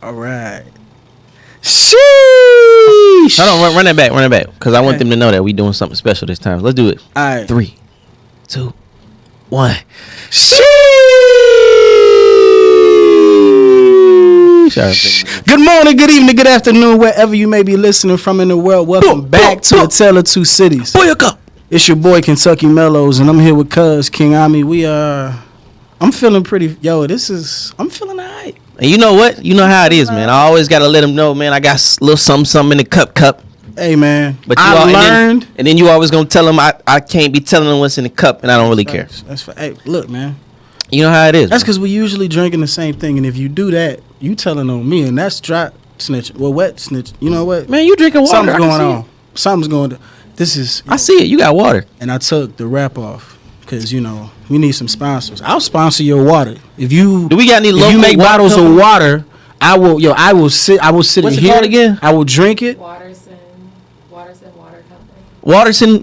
All right. Sheesh. Hold on, run that back, because I want them to know that we doing something special this time. Let's do it. All right. 3, 2, 1. Sheesh. Good morning, good evening, good afternoon, wherever you may be listening from in the world. Welcome back to A Tale of Two Cities. It's your boy KentuckyMellows, and I'm here with Cuz King Ami. I'm feeling pretty. I'm feeling alright. And you know what? You know how it is, man. I always gotta let them know, man. I got a little something in the cup. Hey, man. But and then you always gonna tell them I can't be telling them what's in the cup, and I don't really care. That's hey, look, man. You know how it is. That's because we usually drinking the same thing, and if you do that, you telling on me, and that's dry snitch. Well, wet snitch. You know what? Man, you drinking water. Something's going on. Something's going on. This is. I see it. You got water. And I took the wrap off. Because, we need some sponsors. I'll sponsor your water. If you make bottles of water, I will sit What's in it here called again? I will drink it. Waterson Water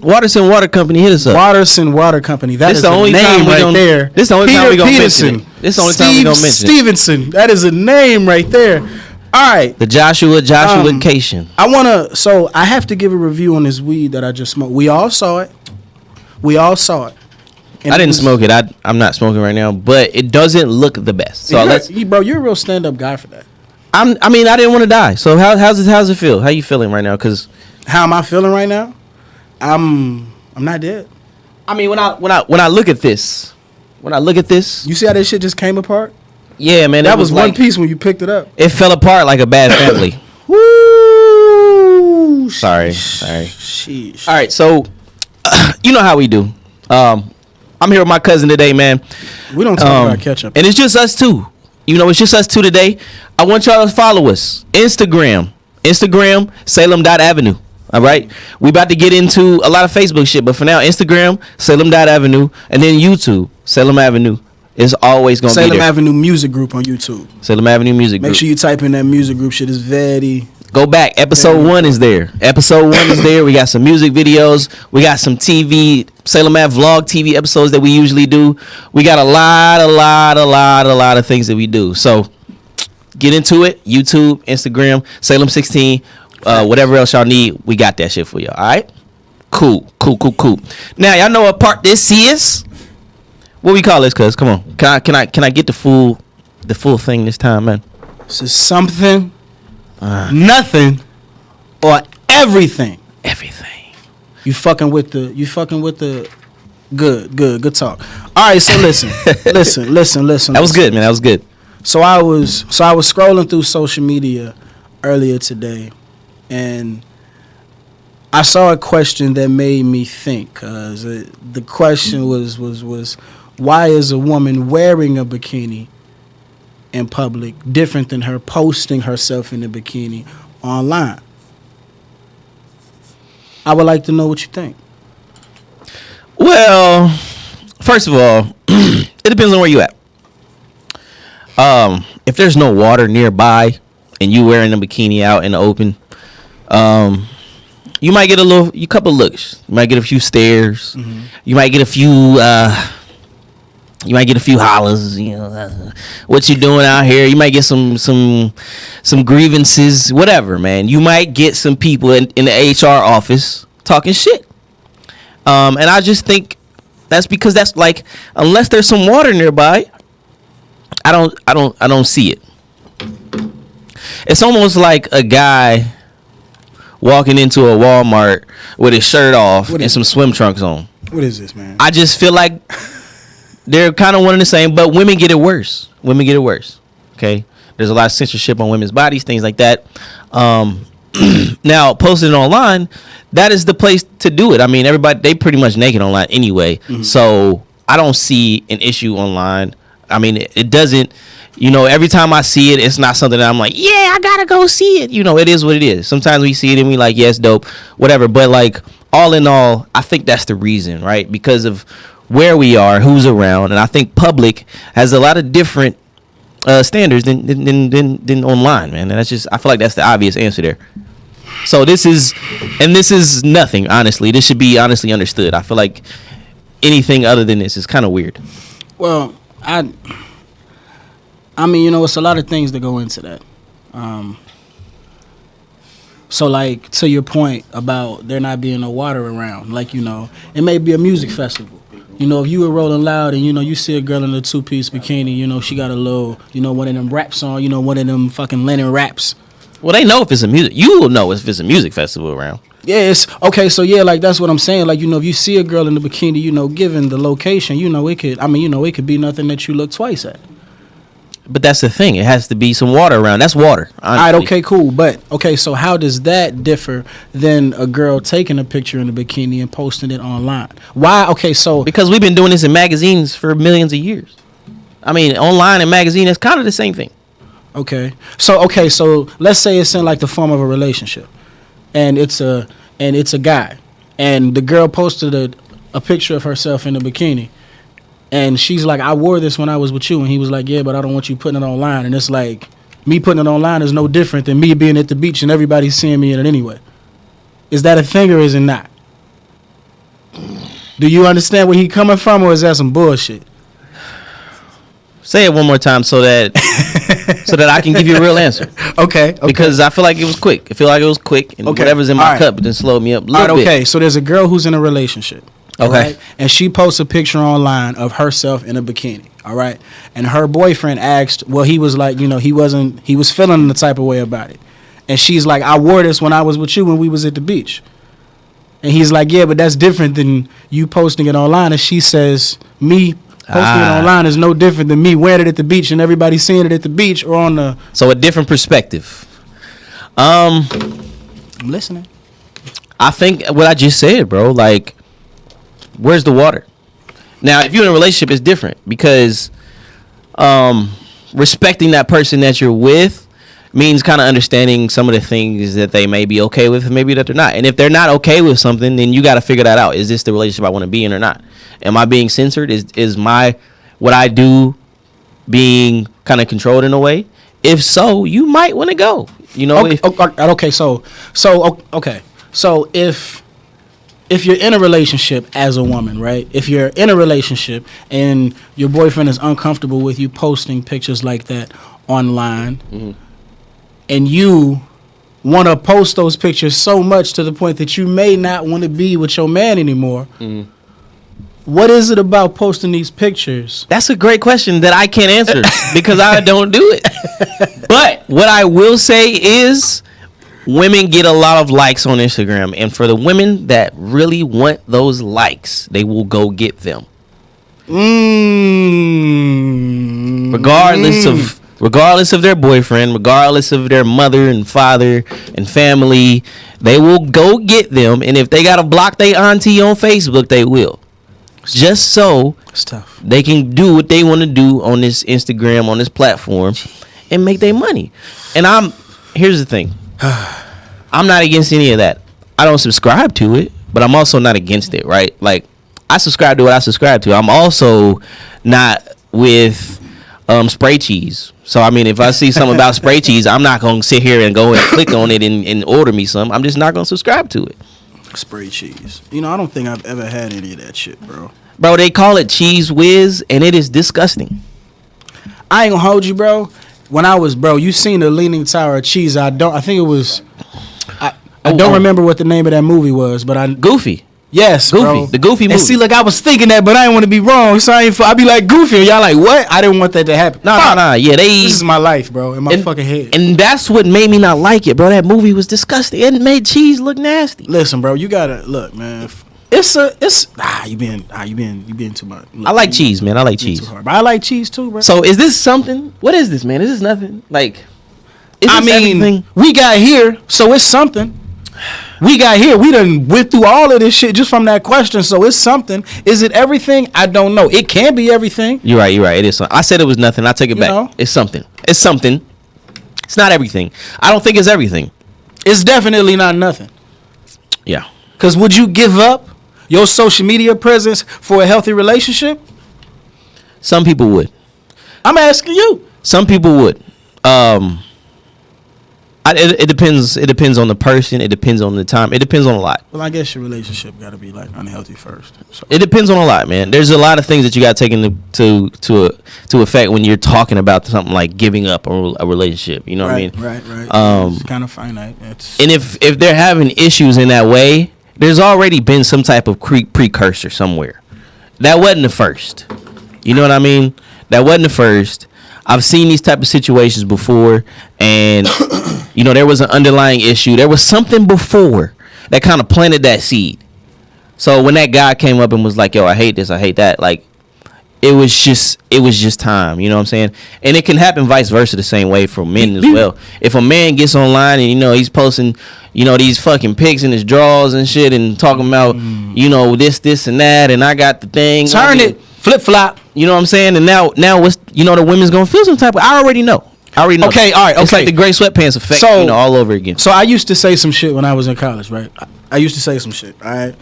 Company. Waterson Water Company, hit us up. Waterson Water Company. That is the only name right there. This the only time we gonna mention it. This the only time we gonna mention it. Stevenson. That is a name right there. All right. The Joshua Cation. I have to give a review on this weed that I just smoked. We all saw it. And I didn't smoke it. I'm not smoking right now, but it doesn't look the best. So bro, you're a real stand-up guy for that. I didn't want to die. So how's it feel? How you feeling right now? Cause how am I feeling right now? I'm not dead. I mean, when I look at this, you see how that shit just came apart? Yeah, man. That was one piece when you picked it up. It fell apart like a bad family. Woo! Sorry. Sheesh. All right, so you know how we do. I'm here with my cousin today, man. We don't talk about ketchup. And it's just us two. It's just us two today. I want y'all to follow us. Instagram, Salem.Avenue. All right? We about to get into a lot of Facebook shit, but for now, Instagram, Salem.Avenue, and then YouTube, Salem Avenue. It's always going to be there. Salem Avenue Music Group on YouTube. Salem Avenue Music Group. Make sure you type in that music group shit. Is very... Go back. Episode 1 is there. We got some music videos. We got some TV, Salem Ave vlog TV episodes that we usually do. We got a lot of things that we do. So get into it. YouTube, Instagram, Salem 16, whatever else y'all need, we got that shit for y'all. All right? Cool. Now y'all know what part this is? What we call this? Cuz come on. Can I get the full thing this time, man? This is something. Nothing or everything. You fucking with the good talk. All right, so listen. That was good, man. That was good. So I was scrolling through social media earlier today, and I saw a question that made me think. Cause the question was why is a woman wearing a bikini in public different than her posting herself in a bikini online? I would like to know what you think. Well, first of all, it depends on where you at. If there's no water nearby and you wearing a bikini out in the open, you might get a couple looks. You might get a few stares. Mm-hmm. You might get a few hollers, what you doing out here? You might get some grievances, whatever, man. You might get some people in the HR office talking shit. And I just think that's because that's like, unless there's some water nearby, I don't see it. It's almost like a guy walking into a Walmart with his shirt off and some swim trunks on. What is this, man? I just feel like they're kind of one and the same, but women get it worse. Okay? There's a lot of censorship on women's bodies, things like that. Now, posting it online, that is the place to do it. I mean, they pretty much naked online anyway. Mm-hmm. So I don't see an issue online. I mean, it doesn't, every time I see it, it's not something that I'm like, yeah, I gotta go see it. It is what it is. Sometimes we see it and we like, yeah, it's dope, whatever. But like, all in all, I think that's the reason, right? Because of where we are, who's around, and I think public has a lot of different standards than online, man. And I feel like that's the obvious answer there. So this is nothing, honestly. This should be honestly understood. I feel like anything other than this is kind of weird. Well, I mean, it's a lot of things that go into that. So, like, to your point about there not being no water around, like, it may be a music festival. If you were rolling loud and, you see a girl in a two-piece bikini, she got a little, one of them raps on, one of them fucking linen raps. Well, they know if it's a music. You will know if it's a music festival around. Yeah, it's okay. So yeah, like that's what I'm saying. Like if you see a girl in the bikini, given the location, it could. It could be nothing that you look twice at. But that's the thing. It has to be some water around. That's water. Honestly. All right. Okay. Cool. But okay. So how does that differ than a girl taking a picture in a bikini and posting it online? Why? Okay. So because we've been doing this in magazines for millions of years. Online and magazine is kind of the same thing. Okay. So let's say it's in like the form of a relationship, and it's a guy, and the girl posted a picture of herself in a bikini, and she's like, I wore this when I was with you, and he was like, yeah, but I don't want you putting it online, and it's like me putting it online is no different than me being at the beach and everybody seeing me in it anyway. Is that a thing or is it not? Do you understand where he coming from, or is that some bullshit? Say it one more time so that I can give you a real answer. Okay. Because I feel like it was quick. And whatever's in my cup then slowed me up a little bit. Okay. So there's a girl who's in a relationship. Okay. Right? And she posts a picture online of herself in a bikini. All right. And her boyfriend asked, well, he was like, he was feeling the type of way about it. And she's like, I wore this when I was with you when we was at the beach. And he's like, yeah, but that's different than you posting it online. And she says, me posting it online is no different than me wearing it at the beach and everybody seeing it at the beach or on the... So a different perspective. I'm listening. I think what I just said, bro, like, where's the water? Now, if you're in a relationship, it's different because respecting that person that you're with means kind of understanding some of the things that they may be okay with and maybe that they're not. And if they're not okay with something, then you got to figure that out. Is this the relationship I want to be in or not? Am I being censored? Is what I do being kind of controlled in a way? If so, you might want to go. Okay. So if you're in a relationship as a woman, right? If you're in a relationship and your boyfriend is uncomfortable with you posting pictures like that online, mm-hmm. and you want to post those pictures so much to the point that you may not want to be with your man anymore. Mm-hmm. What is it about posting these pictures? That's a great question that I can't answer because I don't do it. But what I will say is women get a lot of likes on Instagram. And for the women that really want those likes, they will go get them. Regardless of their boyfriend, regardless of their mother and father and family, they will go get them. And if they got to block their auntie on Facebook, they will. Just so they can do what they want to do on this Instagram, on this platform, and make their money. And here's the thing. I'm not against any of that. I don't subscribe to it, but I'm also not against it, right? Like, I subscribe to what I subscribe to. I'm also not with spray cheese. So, if I see something about spray cheese, I'm not going to sit here and go and click on it and order me some. I'm just not going to subscribe to it. Spray cheese. I don't think I've ever had any of that shit, bro. Bro, they call it Cheese Whiz, and it is disgusting. I ain't gonna hold you, bro. When I was, you seen the Leaning Tower of Cheese. I don't remember what the name of that movie was, but Goofy. Yes, Goofy. Bro. The Goofy movie. And see, look, I was thinking that, but I didn't want to be wrong. So I'd be like Goofy, and y'all like, what? I didn't want that to happen. Nah. Yeah, this is my life, bro, in my fucking head. And that's what made me not like it, bro. That movie was disgusting. It made cheese look nasty. Listen, bro, you gotta look, man. You being too much. Look, I like cheese, man. I like cheese. But I like cheese too, bro. So is this something? What is this, man? Is this nothing? Like, is this everything? We got here, so it's something. We done went through all of this shit just from that question, so it's something. Is it everything? I don't know. It can be everything. You're right. It is something. I said it was nothing. I take it back. It's something. It's something. It's not everything. I don't think it's everything. It's definitely not nothing. Yeah. Because would you give up your social media presence for a healthy relationship? Some people would. I'm asking you. Some people would. I It depends. It depends on the person. It depends on the time. It depends on a lot. Well, I guess your relationship got to be like unhealthy first. So. It depends on a lot, man. There's a lot of things that you got to take into to effect when you're talking about something like giving up a relationship. You know what I mean? Right. It's kind of finite. And if they're having issues in that way, there's already been some type of precursor somewhere. That wasn't the first. You know what I mean? That wasn't the first. I've seen these type of situations before, and you know there was an underlying issue. There was something before that kind of planted that seed. So when that guy came up and was like, "Yo, I hate this, I hate that," like it was just time. You know what I'm saying? And it can happen vice versa the same way for men as well. If a man gets online and you know he's posting, you know, these fucking pics in his drawers and shit, and talking about, you know, this and that, and I got the thing. Turn it. Flip flop. You know what I'm saying? And now what's, you know, the women's gonna feel some type of, I already know. Okay, all right, okay. It's like the gray sweatpants effect, So, you know, all over again. So I used to say some shit when I was in college, right? I used to say some shit, all right?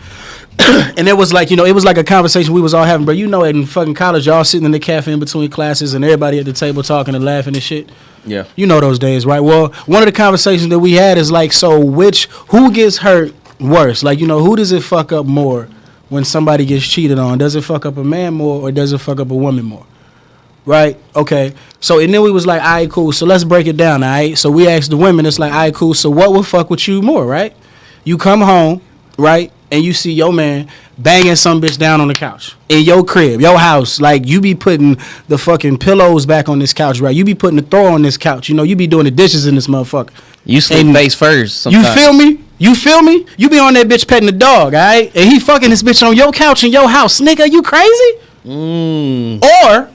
And it was like, you know, it was like a conversation we was all having, bro. You know, in fucking college, y'all sitting in the cafe in between classes and everybody at the table talking and laughing and shit. Yeah. You know those days, right? Well, one of the conversations that we had is like, so who gets hurt worse? Like, you know, who does it fuck up more when somebody gets cheated on? Does it fuck up a man more or does it fuck up a woman more? Right? Okay. So, and then we was like, all right, cool. So let's break it down, all right? So we asked the women, it's like, all right, cool. So what would fuck with you more, right? You come home, right? And you see your man banging some bitch down on the couch in your crib, your house. Like, you be putting the fucking pillows back on this couch, right? You be putting the throw on this couch. You know, you be doing the dishes in this motherfucker. You sleep face first sometimes. You feel me? You be on that bitch petting the dog, all right? And he fucking this bitch on your couch in your house. Nigga, you crazy? Or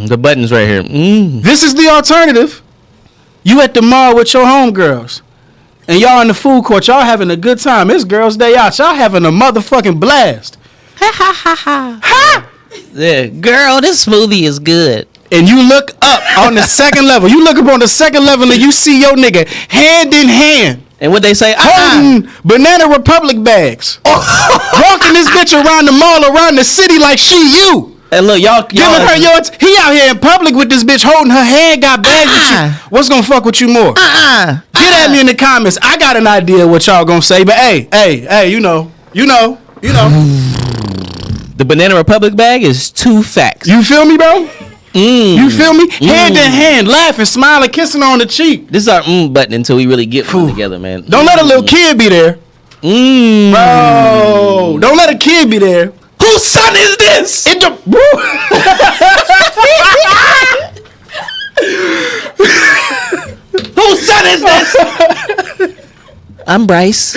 the button's right here. This is the alternative. You at the mall with your homegirls. And y'all in the food court, y'all having a good time. It's girls' day out. Y'all having a motherfucking blast. Ha! Yeah, girl, this smoothie is good. And you look up on the second level. You look up on the second level and you see your nigga hand in hand. And what they say, holding Banana Republic bags. Walking this bitch around the mall, around the city like she you. And look, y'all giving her he out here in public with this bitch holding her hand, got bags with you. What's gonna fuck with you more? Get at me in the comments. I got an idea what y'all gonna say, but hey, you know. The Banana Republic bag is 2 facts. You feel me, bro? You feel me? Hand in hand, laughing, smiling, kissing on the cheek. This is our button until we really get one together, man. Don't let a little kid be there. Bro, don't let a kid be there. Whose son is this? Whose son is this? I'm Bryce.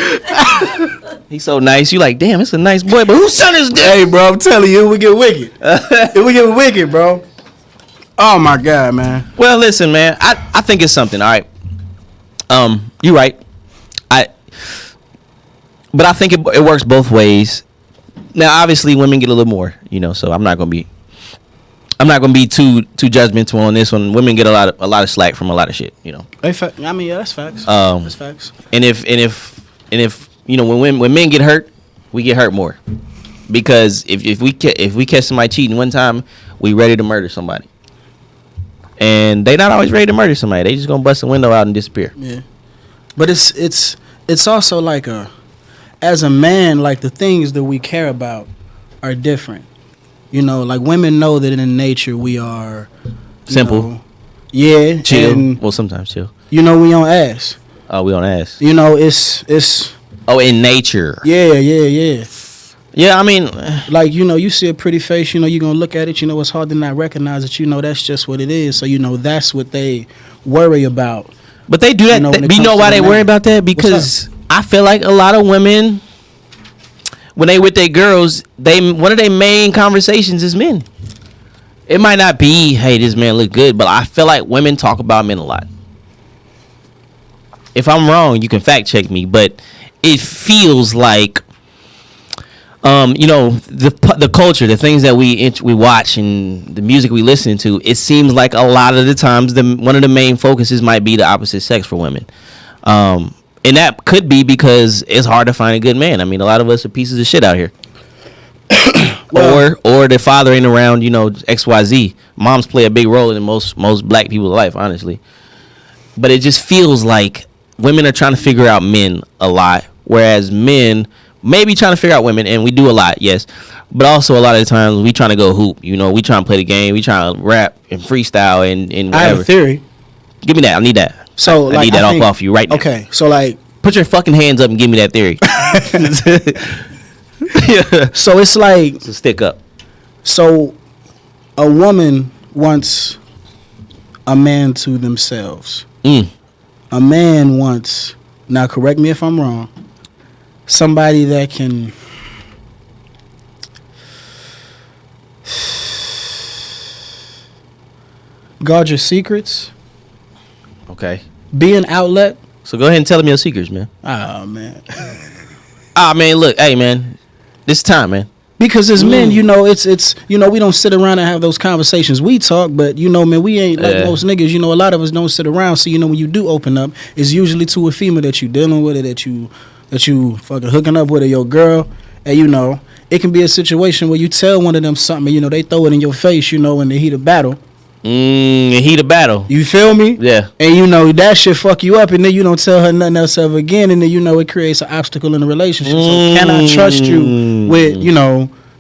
He's so nice. You like, damn, it's a nice boy, but whose son is this? Hey, bro, I'm telling you, it would get wicked. It would get wicked, bro. Oh my God, man. Well, listen, man. I think it's something. All right. You're right. But I think it works both ways. Now, obviously, women get a little more, you know. So I'm not gonna be too judgmental on this one. Women get a lot of slack from a lot of shit, you know. I mean, yeah, that's facts. That's facts. And if you know, when men get hurt, we get hurt more, because if we catch somebody cheating one time, we ready to murder somebody. And they not always ready to murder somebody. They just gonna bust the window out and disappear. Yeah, but it's also like as a man, like the things that we care about are different. You know, like women know that in nature we are simple. Yeah, chill. And, well, sometimes chill. You know, we on ass. Oh, we on ass. You know, it's. Oh, in nature. Yeah. Yeah, I mean, like, you know, you see a pretty face, you know, you're going to look at it, you know, it's hard to not recognize it, you know, that's just what it is. So, you know, that's what they worry about. But they do that. You know why they worry about that? Because I feel like a lot of women, when they with their girls, one of their main conversations is men. It might not be, hey, this man look good, but I feel like women talk about men a lot. If I'm wrong, you can fact check me, but it feels like, you know, the culture, the things that we watch and the music we listen to, it seems like a lot of the times one of the main focuses might be the opposite sex for women. And that could be because it's hard to find a good man. I mean, a lot of us are pieces of shit out here. or the father ain't around, XYZ. Moms play a big role in most black people's life, honestly. But it just feels like women are trying to figure out men a lot, whereas men maybe trying to figure out women, and we do a lot, yes. But also a lot of the times we trying to go hoop. We trying to play the game. We trying to rap and freestyle and whatever. I have a theory. Give me that. I need that. So I need that off you right now. Okay, so like, put your fucking hands up and give me that theory. Yeah. So it's like, it's a stick up. So a woman wants a man to themselves. A man wants, now correct me if I'm wrong, somebody that can guard your secrets. Okay. Be an outlet. So go ahead and tell them your secrets, man. Oh, man. Man, look, hey, man. This time, man. Because as men, it's we don't sit around and have those conversations. We talk, but man, we ain't like most niggas. A lot of us don't sit around. So when you do open up, it's usually to a female that you dealing with, or that you fucking hooking up with, or your girl. And it can be a situation where you tell one of them something, and they throw it in your face, in the heat of battle. Heat of battle. You feel me? Yeah. And that shit fuck you up, and then you don't tell her nothing else ever again, and then it creates an obstacle in the relationship. So can I trust you with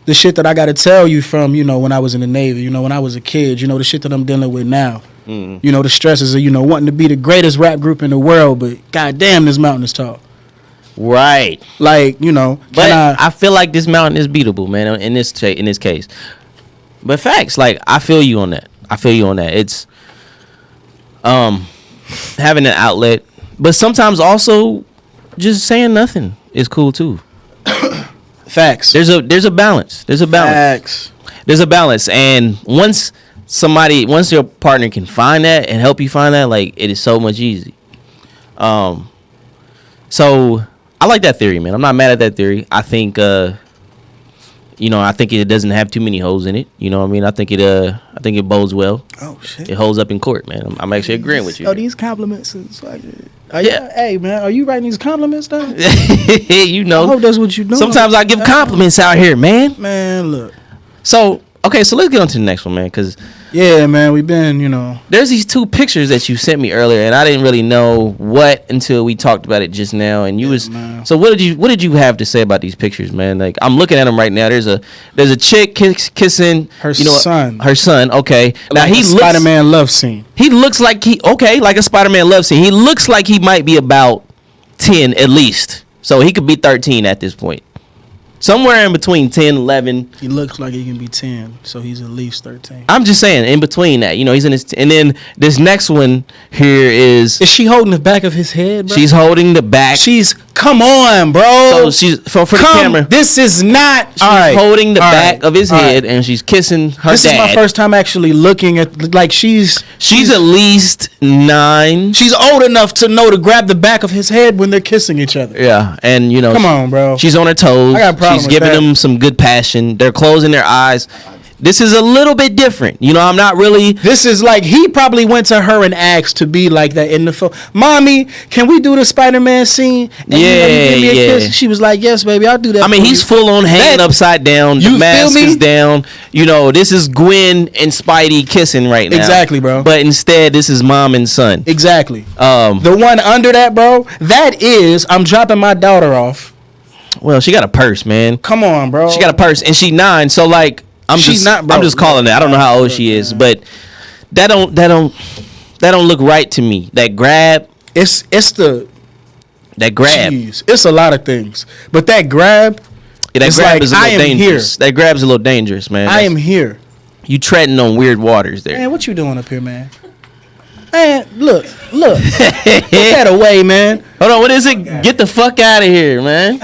the shit that I got to tell you from when I was in the Navy, when I was a kid, the shit that I'm dealing with now, the stresses of wanting to be the greatest rap group in the world, but goddamn, this mountain is tall. Right. Like but I feel like this mountain is beatable, man. In this case, but facts, like I feel you on that. It's having an outlet, but sometimes also just saying nothing is cool too. Facts. There's a balance. Facts. There's a balance, and once your partner can find that and help you find that, like, it is so much easy. So I like that theory, man. I'm not mad at that theory. I think I think it doesn't have too many holes in it. You know what I mean? I think it bodes well. Oh shit! It holds up in court, man. I'm actually agreeing with you. Oh, these compliments is like, hey man, are you writing these compliments down? I hope that's what you doing. Sometimes I give compliments out here, man. Man, look. So let's get on to the next one, man. Cause yeah, man, we've been, there's these two pictures that you sent me earlier, and I didn't really know what until we talked about it just now. And so what did you have to say about these pictures, man? Like, I'm looking at them right now. There's a chick kissing her son. Her son. Okay, now he looks Spider-Man love scene. He looks like like a Spider-Man love scene. He looks like he might be about 10 at least, so he could be 13 at this point. Somewhere in between 10, 11. He looks like he can be 10, so he's at least 13. I'm just saying, in between that, he's in his... And then this next one here is... Is she holding the back of his head, bro? She's holding the back. Come on, bro. So she's... For the camera. This is not... She's holding the back of his head, and she's kissing her dad. This is my first time actually looking at... Like, she's at least 9. She's old enough to know to grab the back of his head when they're kissing each other. Yeah, and, Come on, bro. She's on her toes. I got a problem. She's giving them some good passion. They're closing their eyes. This is a little bit different. I'm not really... This is like, he probably went to her and asked to be like that in the film. Mommy, can we do the Spider-Man scene? And you give me a kiss? She was like, yes, baby, I'll do that. I mean, he's full on hanging upside down. The mask is down. This is Gwen and Spidey kissing right now. Exactly, bro. But instead, this is mom and son. Exactly. The one under that, bro, that is, I'm dropping my daughter off. Well, she got a purse, man. Come on, bro. She got a purse, and she's 9. So, like, I'm just calling it. I don't know how old she is, but that don't look right to me. That grab. That grab. Geez, it's a lot of things, but that grab. Yeah, that grab is a little dangerous. That grab's a little dangerous, man. I am here. You treading on weird waters there. Man, what you doing up here, man? Man, look. Put that away, man. Hold on, what is it? Get the fuck out of here, man.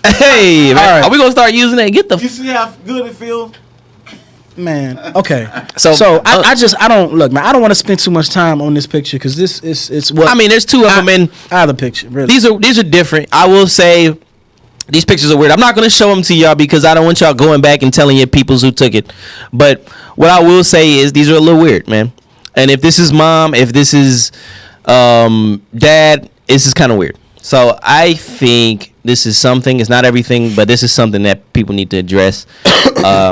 Hey, man, right. Are we gonna start using that? You see how good it feels? Man, okay. So I don't look, man. I don't want to spend too much time on this picture because it's what I mean. There's two of them in either picture. Really, these are different. I will say these pictures are weird. I'm not gonna show them to y'all because I don't want y'all going back and telling your peoples who took it. But what I will say is these are a little weird, man. And if this is mom, if this is dad, this is kind of weird. So I think this is something. It's not everything, but this is something that people need to address.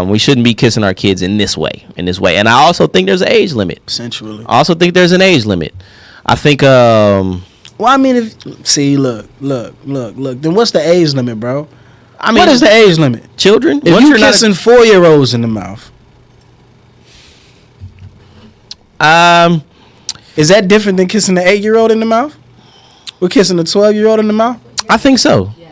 We shouldn't be kissing our kids in this way. And I also think there's an age limit. Essentially. I also think there's an age limit. I think. Well, I mean, look. Then what's the age limit, bro? I mean, what is the age limit? Children. If Once you you're not kissing 4-year-olds in the mouth, is that different than kissing the 8-year-old in the mouth? We're kissing the 12-year-old in the mouth? I think so. Yes.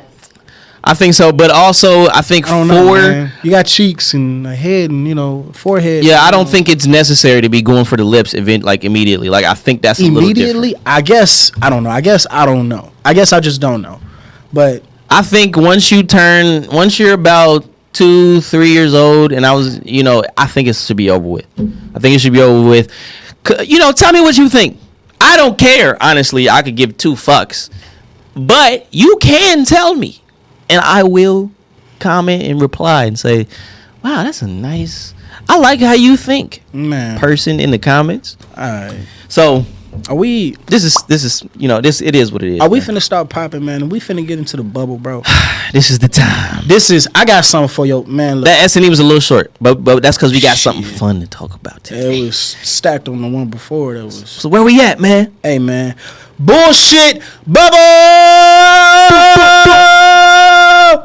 I think so, but also I think I don't know, man. You got cheeks and a head and forehead. Yeah, I don't think it's necessary to be going for the lips immediately. Like I think that's immediately. I guess I don't know. I guess I don't know. I guess I just don't know. But I think once you're about 2-3 years old, and I think it should be over with. I think it should be over with. Tell me what you think. I don't care, honestly. I could give 2 fucks. But you can tell me, and I will comment and reply and say, wow, that's a nice, I like how you think, man. Person in the comments. All right. So, are we, this is it is what it is. are we finna start popping, man? And we finna get into the bubble, bro. This is the time. I got something for you, man. Look, That S&E was a little short, but that's because we got something fun to talk about today. it was stacked on the one before. That was. So where we at, man? Hey, man. Bullshit bubble.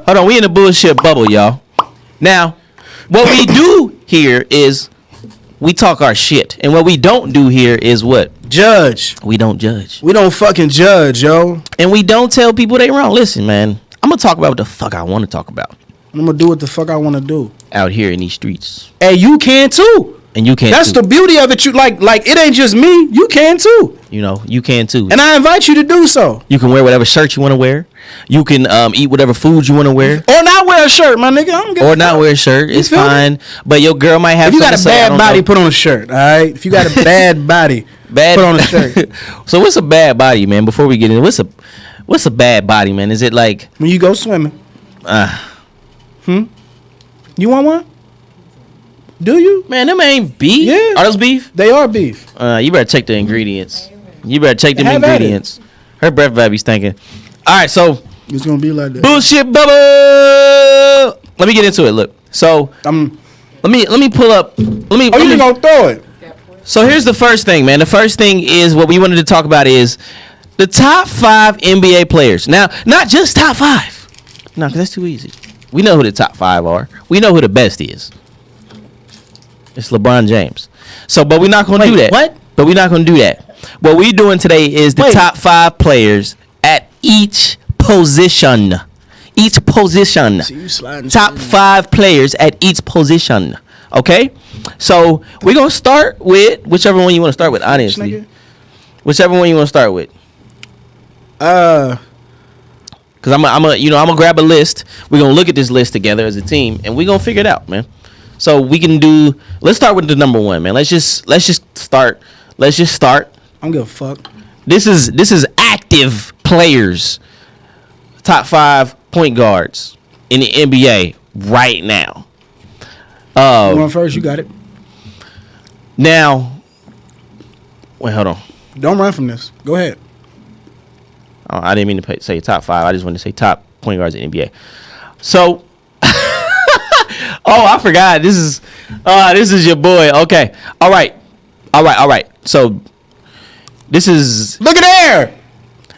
Hold on, we in the bullshit bubble, y'all. Now, what we do here is we talk our shit, and what we don't do here is what? Judge. We don't judge, We don't fucking judge, yo. and we don't tell people they wrong. Listen, man, I'm gonna talk about what the fuck I want to talk about I'm gonna do what the fuck I want to do. out here in these streets, Hey, you can too. and you can. That's too. the beauty of it. You like it ain't just me. You can too, You can too. and I invite you to do so. You can wear whatever shirt you want to wear. You can eat whatever food you want to wear, Or not wear a shirt, my nigga. I don't give or a not fuck. wear a shirt. You It's feel me? fine. But your girl might have. If you got a something to say, I bad don't body, know. put on a shirt. All right. If you got a bad body, Bad. put on a shirt. So what's a bad body, man? Before we get in, what's a bad body, man? Is it like When you go swimming, you want one? Do you? man, them ain't beef? Yeah. Are those beef? They are beef. You better check the ingredients. You better check them Have at it. ingredients. Her breath might be stinking. All right, so It's gonna be like that. bullshit bubble. Let me get into it. Look, so let me pull up. Oh, you just gonna throw it? So here's the first thing, man. The first thing is what we wanted to talk about is the top 5 NBA players. Now, not just top 5. No, because that's too easy. We know who the top 5 are. We know who the best is. It's LeBron James. So, but we're not going to do that. what? But we're not going to do that. What we're doing today is the Wait. top 5 players at each position. Each position. See, you sliding Top shit in. 5 players at each position. Okay? So we're gonna start with whichever one you want to start with, honestly. Nigga. Whichever one you want to start with. Cause I'm gonna grab a list. We're gonna look at this list together as a team, and we're gonna figure it out, man. So we can do. Let's start with the number 1, man. Let's just start. I don't give a fuck. This is active players. Top 5 point guards in the NBA right now. You want first? You got it. Now, wait, hold on. Don't run from this. Go ahead. Oh, I didn't mean to say top 5. I just wanted to say top point guards in the NBA. So, I forgot. This is your boy. Okay. All right. So, this is. Look at there.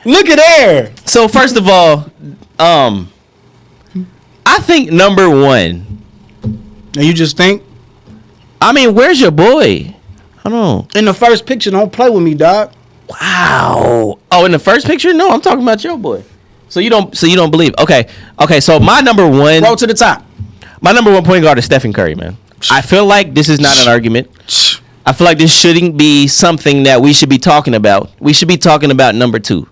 Look at there. So first of all, I think number 1. And you just think I mean, where's your boy? I don't know. in the first picture, don't play with me, dog. Wow. Oh, in the first picture? No, I'm talking about your boy. So you don't believe. Okay. So my number 1. Roll to the top. My number 1 point guard is Stephen Curry, man. I feel like this is not an argument. I feel like this shouldn't be something that we should be talking about. We should be talking about number 2.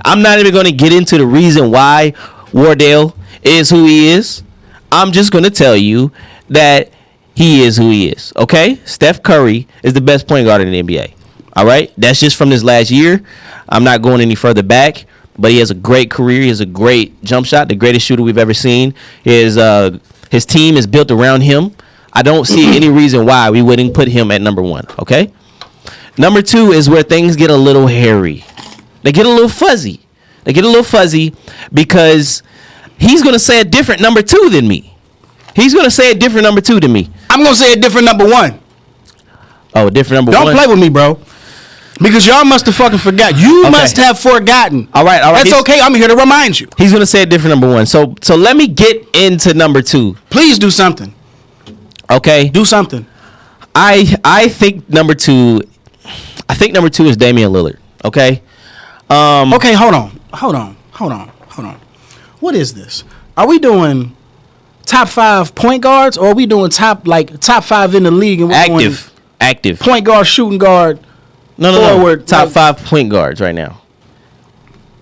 I'm not even going to get into the reason why Wardell is who he is. I'm just going to tell you that he is who he is, okay? Steph Curry is the best point guard in the NBA, all right? That's just from this last year. I'm not going any further back, but he has a great career. He has a great jump shot, the greatest shooter we've ever seen. His team is built around him. I don't see any reason why we wouldn't put him at number 1, okay? Number 2 is where things get a little hairy. They get a little fuzzy. They get a little fuzzy because he's going to say a different number 2 than me. He's going to say a different number 2 than me. I'm going to say a different number 1. Oh, a different number Don't 1? play with me, bro. Because y'all must have fucking forgot. You must have forgotten. All right. That's okay. I'm here to remind you. He's going to say a different number 1. So let me get into number 2. Please do something. Okay? Do something. I think number 2 is Damian Lillard. Okay? Okay, hold on. What is this? Are we doing top 5 point guards, or are we doing top 5 in the league and we're Active. point guard, shooting guard? No. Forward, Top 5 point guards right now.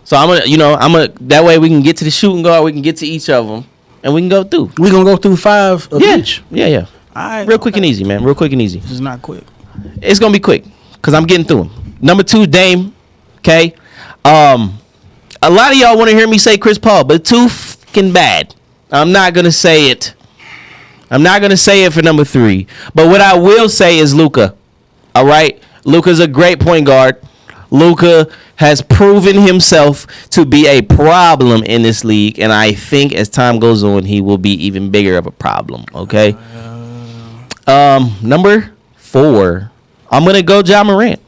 So I'm gonna that way we can get to the shooting guard, we can get to each of them, and we can go through. We gonna go through 5 of each. Yeah. All right, Real quick and easy, man. Real quick and easy. This is not quick. It's gonna be quick because I'm getting through them. Number 2, Dame. Okay. A lot of y'all want to hear me say Chris Paul, but too fucking bad. I'm not gonna say it. I'm not gonna say it for number 3. But what I will say is Luka. All right. Luka's a great point guard. Luka has proven himself to be a problem in this league, and I think as time goes on, he will be even bigger of a problem. Okay. Number 4, I'm gonna go Ja Morant.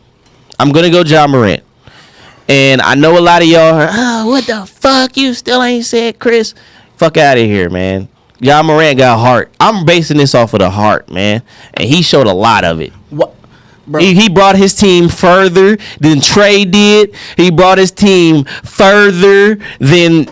And I know a lot of y'all are, oh, what the fuck? You still ain't said Chris? Fuck out of here, man. Ja Morant got heart. I'm basing this off of the heart, man, and he showed a lot of it. What? Bro. He brought his team further than Trey did. He brought his team further than,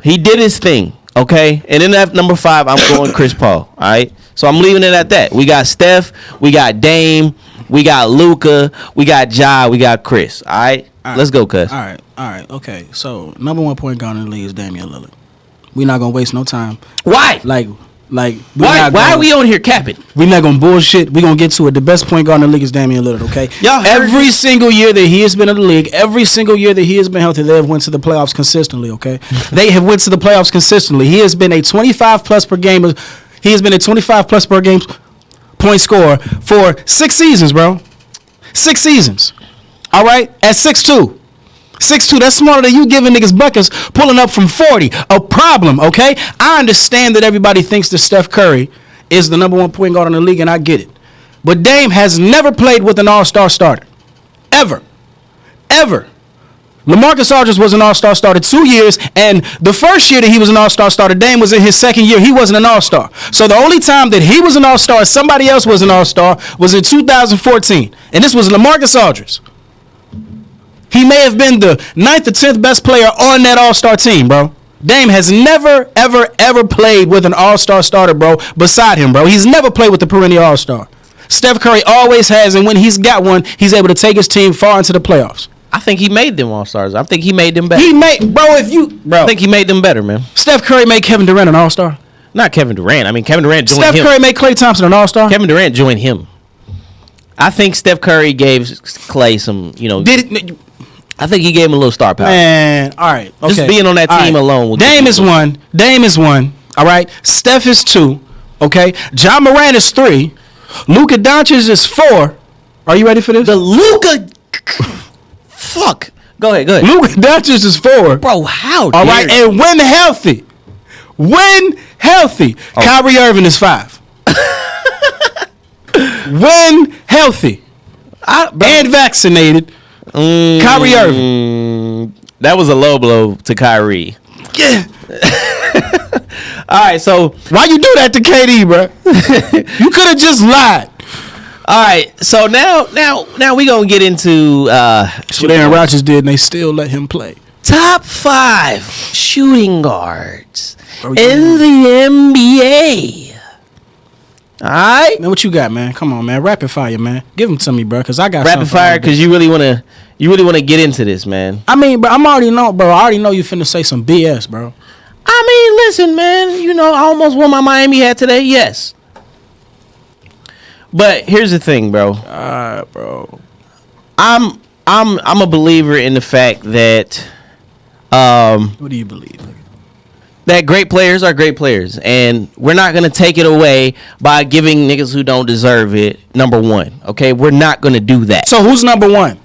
he did his thing, okay? And then at number 5, I'm going Chris Paul, all right? So I'm leaving it at that. We got Steph, we got Dame, we got Luka, we got Ja, we got Chris, all right? Let's go, cuz. All right, okay. So, number 1 point guard in the league is Damian Lillard. We're not going to waste no time. Why? Why are we on here capping? We're not going to bullshit. We're going to get to it. The best point guard in the league is Damian Lillard, okay? Every single year that he has been in the league, every single year that he has been healthy, they have went to the playoffs consistently, okay? They have went to the playoffs consistently. He has been a 25-plus per game. He has been a 25-plus per game point scorer for 6 seasons, bro. 6 seasons. All right? At 6'2". 6'2", that's smarter than you giving niggas buckets pulling up from 40. A problem, okay? I understand that everybody thinks that Steph Curry is the number 1 point guard in the league, and I get it. But Dame has never played with an all-star starter. Ever. LaMarcus Aldridge was an all-star starter 2 years, and the first year that he was an all-star starter, Dame was in his second year. He wasn't an all-star. So the only time that he was an all-star, somebody else was an all-star, was in 2014. And this was LaMarcus Aldridge. He may have been the 9th or 10th best player on that all-star team, bro. Dame has never, ever played with an all-star starter, bro, beside him, bro. He's never played with the perennial all-star. Steph Curry always has, and when he's got one, he's able to take his team far into the playoffs. I think he made them all-stars. I think he made them better. I think he made them better, man. Steph Curry made Kevin Durant an all-star. Not Kevin Durant. I mean, Kevin Durant joined him. Steph Curry made Klay Thompson an all-star. Kevin Durant joined him. I think Steph Curry gave Klay some, I think he gave him a little star power. Man, all right. Okay. Just being on that team alone. Dame is 1. All right. Steph is 2. Okay. Ja Morant is 3. Luka Doncic is 4. Are you ready for this? The Luka. Fuck. Go ahead. Luka Doncic is 4. Bro, how? All right. And when healthy. Kyrie Irving is 5. When healthy. And vaccinated. Kyrie Irving. That was a low blow to Kyrie. Yeah. All right, so why you do that to KD, bro? You could have just lied. All right, so now we gonna get into what Aaron Rodgers did, and they still let him play. Top 5 shooting guards in the NBA. All right, man. What you got, man? Come on, man. Rapid fire, man. Give them to me, bro. Cause I got rapid fire. Cause you really wanna get into this, man. I mean, but I already know you finna say some BS, bro. I mean, listen, man. I almost won my Miami hat today. Yes, but here's the thing, bro. Bro. I'm a believer in the fact that what do you believe? That great players are great players, and we're not going to take it away by giving niggas who don't deserve it number 1, okay? We're not going to do that. So who's number 1?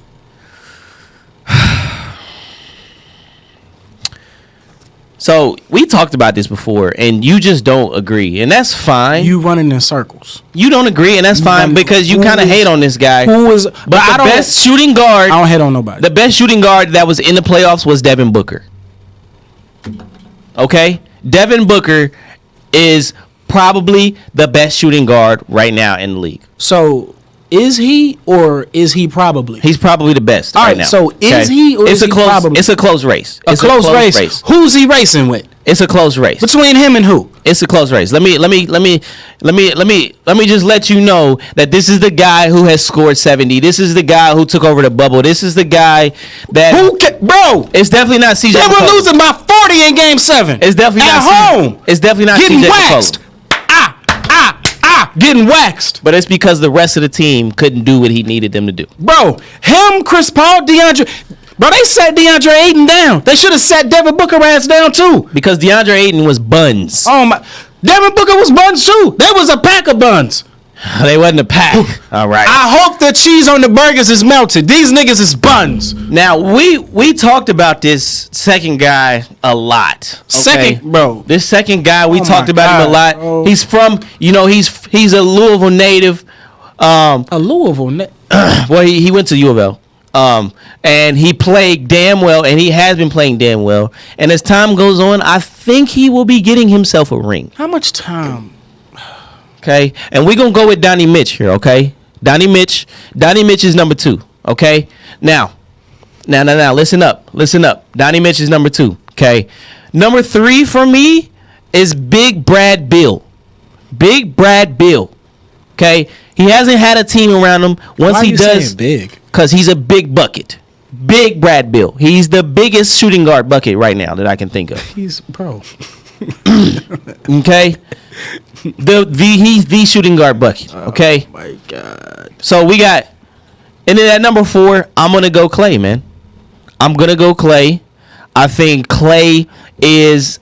So we talked about this before, and you just don't agree, and that's fine. You running in circles. You don't agree, and that's fine because you kind of hate on this guy. Who is? But the best shooting guard. I don't hate on nobody. The best shooting guard that was in the playoffs was Devin Booker. Okay, Devin Booker is probably the best shooting guard right now in the league. So is he or is he probably? He's probably the best. All right right. now. So is he or it's is a he close, probably? It's a close race. A It's close race. Who's he racing with? It's a close race. Between him and who? It's a close race. Let me just let you know that this is the guy who has scored 70. This is the guy who took over the bubble. This is the guy that bro? It's definitely not CJ. They were McCollum. losing by 40 in Game 7. It's definitely at not home. It's definitely not Getting CJ waxed. McCollum. Getting waxed. But it's because the rest of the team couldn't do what he needed them to do. Bro, him, Chris Paul, DeAndre. Bro, they sat DeAndre Ayton down. They should have sat Devin Booker ass down too. Because DeAndre Ayton was buns. Oh my, Devin Booker was buns too. They was a pack of buns. They wasn't a pack. All right. I hope the cheese on the burgers is melted. These niggas is buns. Now we talked about this second guy a lot. Okay? Second, bro. This second guy we Oh talked my about him a God, lot. bro. He's from, he's a Louisville native. A Louisville. Well, he went to U of L. And he played damn well, and he has been playing damn well. And as time goes on, I think he will be getting himself a ring. How much time? Okay, and we're gonna go with Donnie Mitch here. Okay, Donnie Mitch is number 2. Okay, now, listen up. Donnie Mitch is number 2. Okay, number 3 for me is Big Brad Bill. Okay, he hasn't had a team around him. Once Why he you does, saying big? because he's a big bucket. Big Brad Bill. He's the biggest shooting guard bucket right now that I can think of. He's bro. Okay, he's the shooting guard bucket. Okay. Oh my God. So we got, and then at number 4, I'm gonna go Clay, man. I'm gonna go Clay. I think Clay is,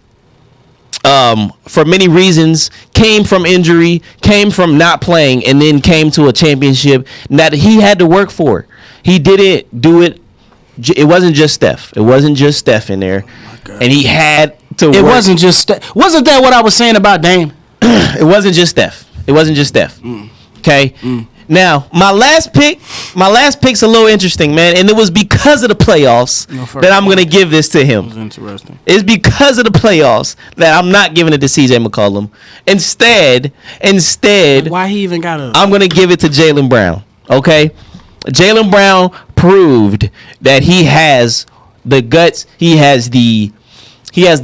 for many reasons, came from injury, came from not playing, and then came to a championship that he had to work for. He didn't do it. It wasn't just Steph. It wasn't just Steph in there, and he had to. It work. wasn't just. Wasn't that what I was saying about Dame? It wasn't just Steph. Okay. Now, my last pick's a little interesting, man, and it was because of the playoffs that I'm going to give this to him. Interesting. It's because of the playoffs that I'm not giving it to CJ McCollum. Instead, Why he even got a? I'm going to give it to Jaylen Brown. Okay? Jaylen Brown proved that he has the guts, he has the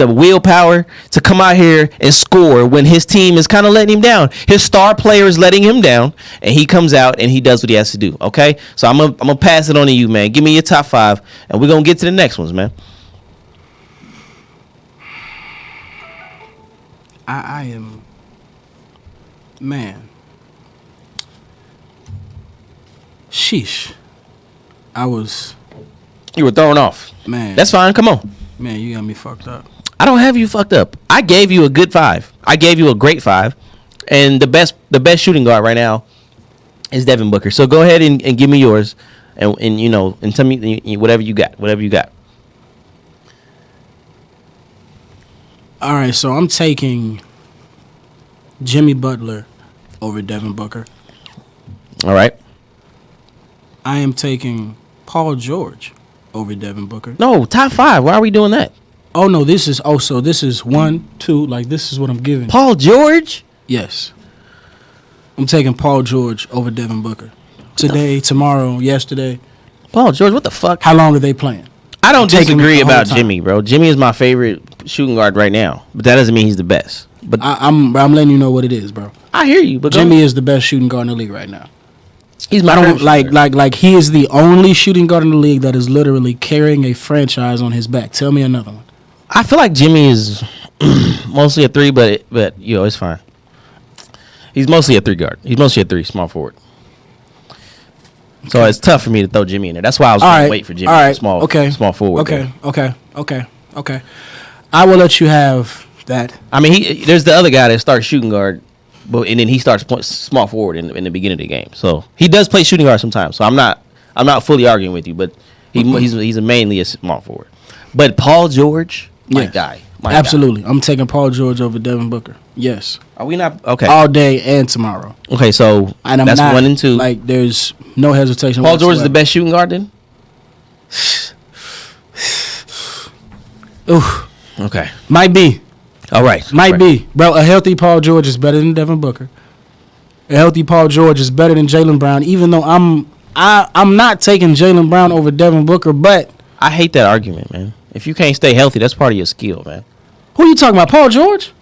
willpower to come out here and score when his team is kind of letting him down. His star player is letting him down, and he comes out and he does what he has to do. Okay, so I'm gonna pass it on to you, man. Give me your top 5, and we're gonna get to the next ones, man. I am, man. Sheesh. You were thrown off. Man. That's fine. Come on. Man, you got me fucked up. I don't have you fucked up. I gave you a good 5. I gave you a great 5, and the best shooting guard right now is Devin Booker. So go ahead and give me yours, and tell me whatever you got. All right, so I'm taking Jimmy Butler over Devin Booker. All right. I am taking Paul George over Devin Booker. No, top 5. Why are we doing that? Oh no, this is 1, 2. Like this is what I'm giving. Paul George? Yes. I'm taking Paul George over Devin Booker. Today, tomorrow, yesterday. Paul George, what the fuck? How long are they playing? I don't taking disagree it the whole about time. Jimmy, bro. Jimmy is my favorite shooting guard right now, but that doesn't mean he's the best. But I'm letting you know what it is, bro. I hear you, but Jimmy is the best shooting guard in the league right now. he's my I don't favorite shooter. like he is the only shooting guard in the league that is literally carrying a franchise on his back. Tell me another one. I feel like Jimmy is mostly a 3, but it's fine. He's mostly a 3 guard. He's mostly a 3 small forward. So it's tough for me to throw Jimmy in there. That's why I was going to wait for Jimmy. All right. Small forward. Okay. there. Okay. I will let you have that. I mean, there's the other guy that starts shooting guard, and then he starts small forward in the beginning of the game. So he does play shooting guard sometimes. So I'm not fully arguing with you, but he's mainly a small forward. But Paul George, my Yes. guy, My Absolutely. I'm taking Paul George over Devin Booker. Yes. God. Are we not okay? All day and tomorrow. Okay, so And I'm that's not, 1 and 2. Like, there's no hesitation. Paul George is whatsoever. the best shooting guard then? Ooh, Okay. might be. All right. Might Right. be. Bro, a healthy Paul George is better than Devin Booker. A healthy Paul George is better than Jaylen Brown, even though I'm not taking Jaylen Brown over Devin Booker, but I hate that argument, man. If you can't stay healthy, that's part of your skill, man. who you talking about? Paul George?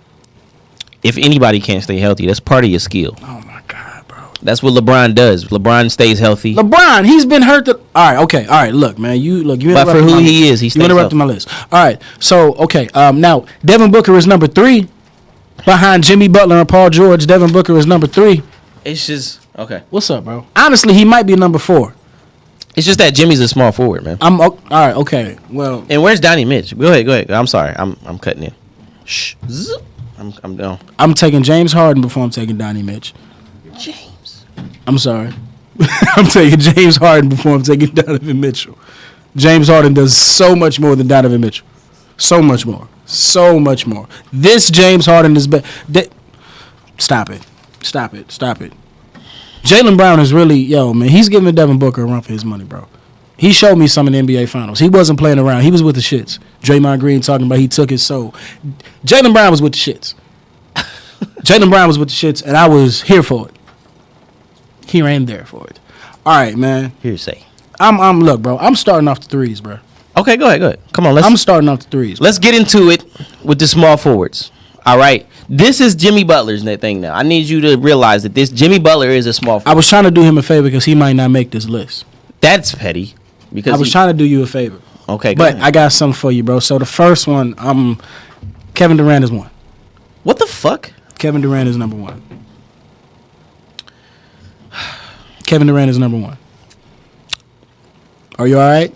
If anybody can't stay healthy, that's part of your skill. Oh my God, bro. That's what LeBron does. LeBron stays healthy. LeBron, he's been hurt. All right, okay, all right. Look, man, you But for interrupted who my he list. is, he You stays interrupted healthy. my list. All right, so okay, now Devin Booker is number 3 behind Jimmy Butler and Paul George. Devin Booker is number 3. It's just okay. What's up, bro? Honestly, he might be number 4. It's just that Jimmy's a small forward, man. All right, okay. Well, And where's Donnie Mitch? Go ahead. I'm sorry. I'm cutting in. Shh. Zzz. I'm done. I'm taking James Harden before I'm taking Donnie Mitch. James. I'm sorry. I'm taking James Harden before I'm taking Donovan Mitchell. James Harden does so much more than Donovan Mitchell. So much more. So much more. This James Harden is better. Stop it. Stop it. Stop it. Jaylen Brown is really, man, he's giving Devin Booker a run for his money, bro. He showed me some in the NBA Finals. He wasn't playing around. He was with the shits. Draymond Green talking about he took his soul. Jaylen Brown was with the shits. Jaylen Brown was with the shits, and I was here for it. Here and there for it. All right, man. Hearsay. Look, bro. I'm starting off the threes, bro. Okay, go ahead. Come on, I'm starting off the threes. let's get into it with the small forwards. All right. This is Jimmy Butler's thing now. I need you to realize that this Jimmy Butler is a small I forward. was trying to do him a favor because he might not make this list. That's petty. Because I was trying to do you a favor. Okay, go But ahead. I got something for you, bro. So the first one, Kevin Durant is 1. What the fuck? Kevin Durant is number 1. Kevin Durant is number 1. Are you all right?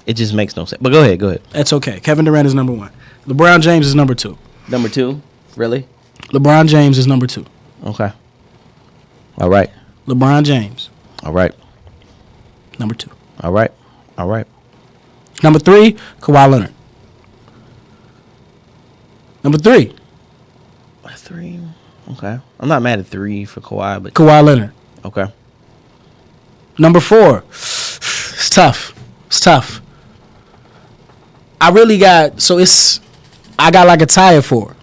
It just makes no sense. But go ahead. That's okay. Kevin Durant is number 1. LeBron James is number 2. Number 2? Really? LeBron James is number 2. Okay. All right. LeBron James, All right. number 2. All right. All right. Number 3, Kawhi Leonard. Number 3, 3. Okay. I'm not mad at 3 for Kawhi, but Kawhi Leonard. okay. Number 4, it's tough. It's tough. I got like a tie at 4.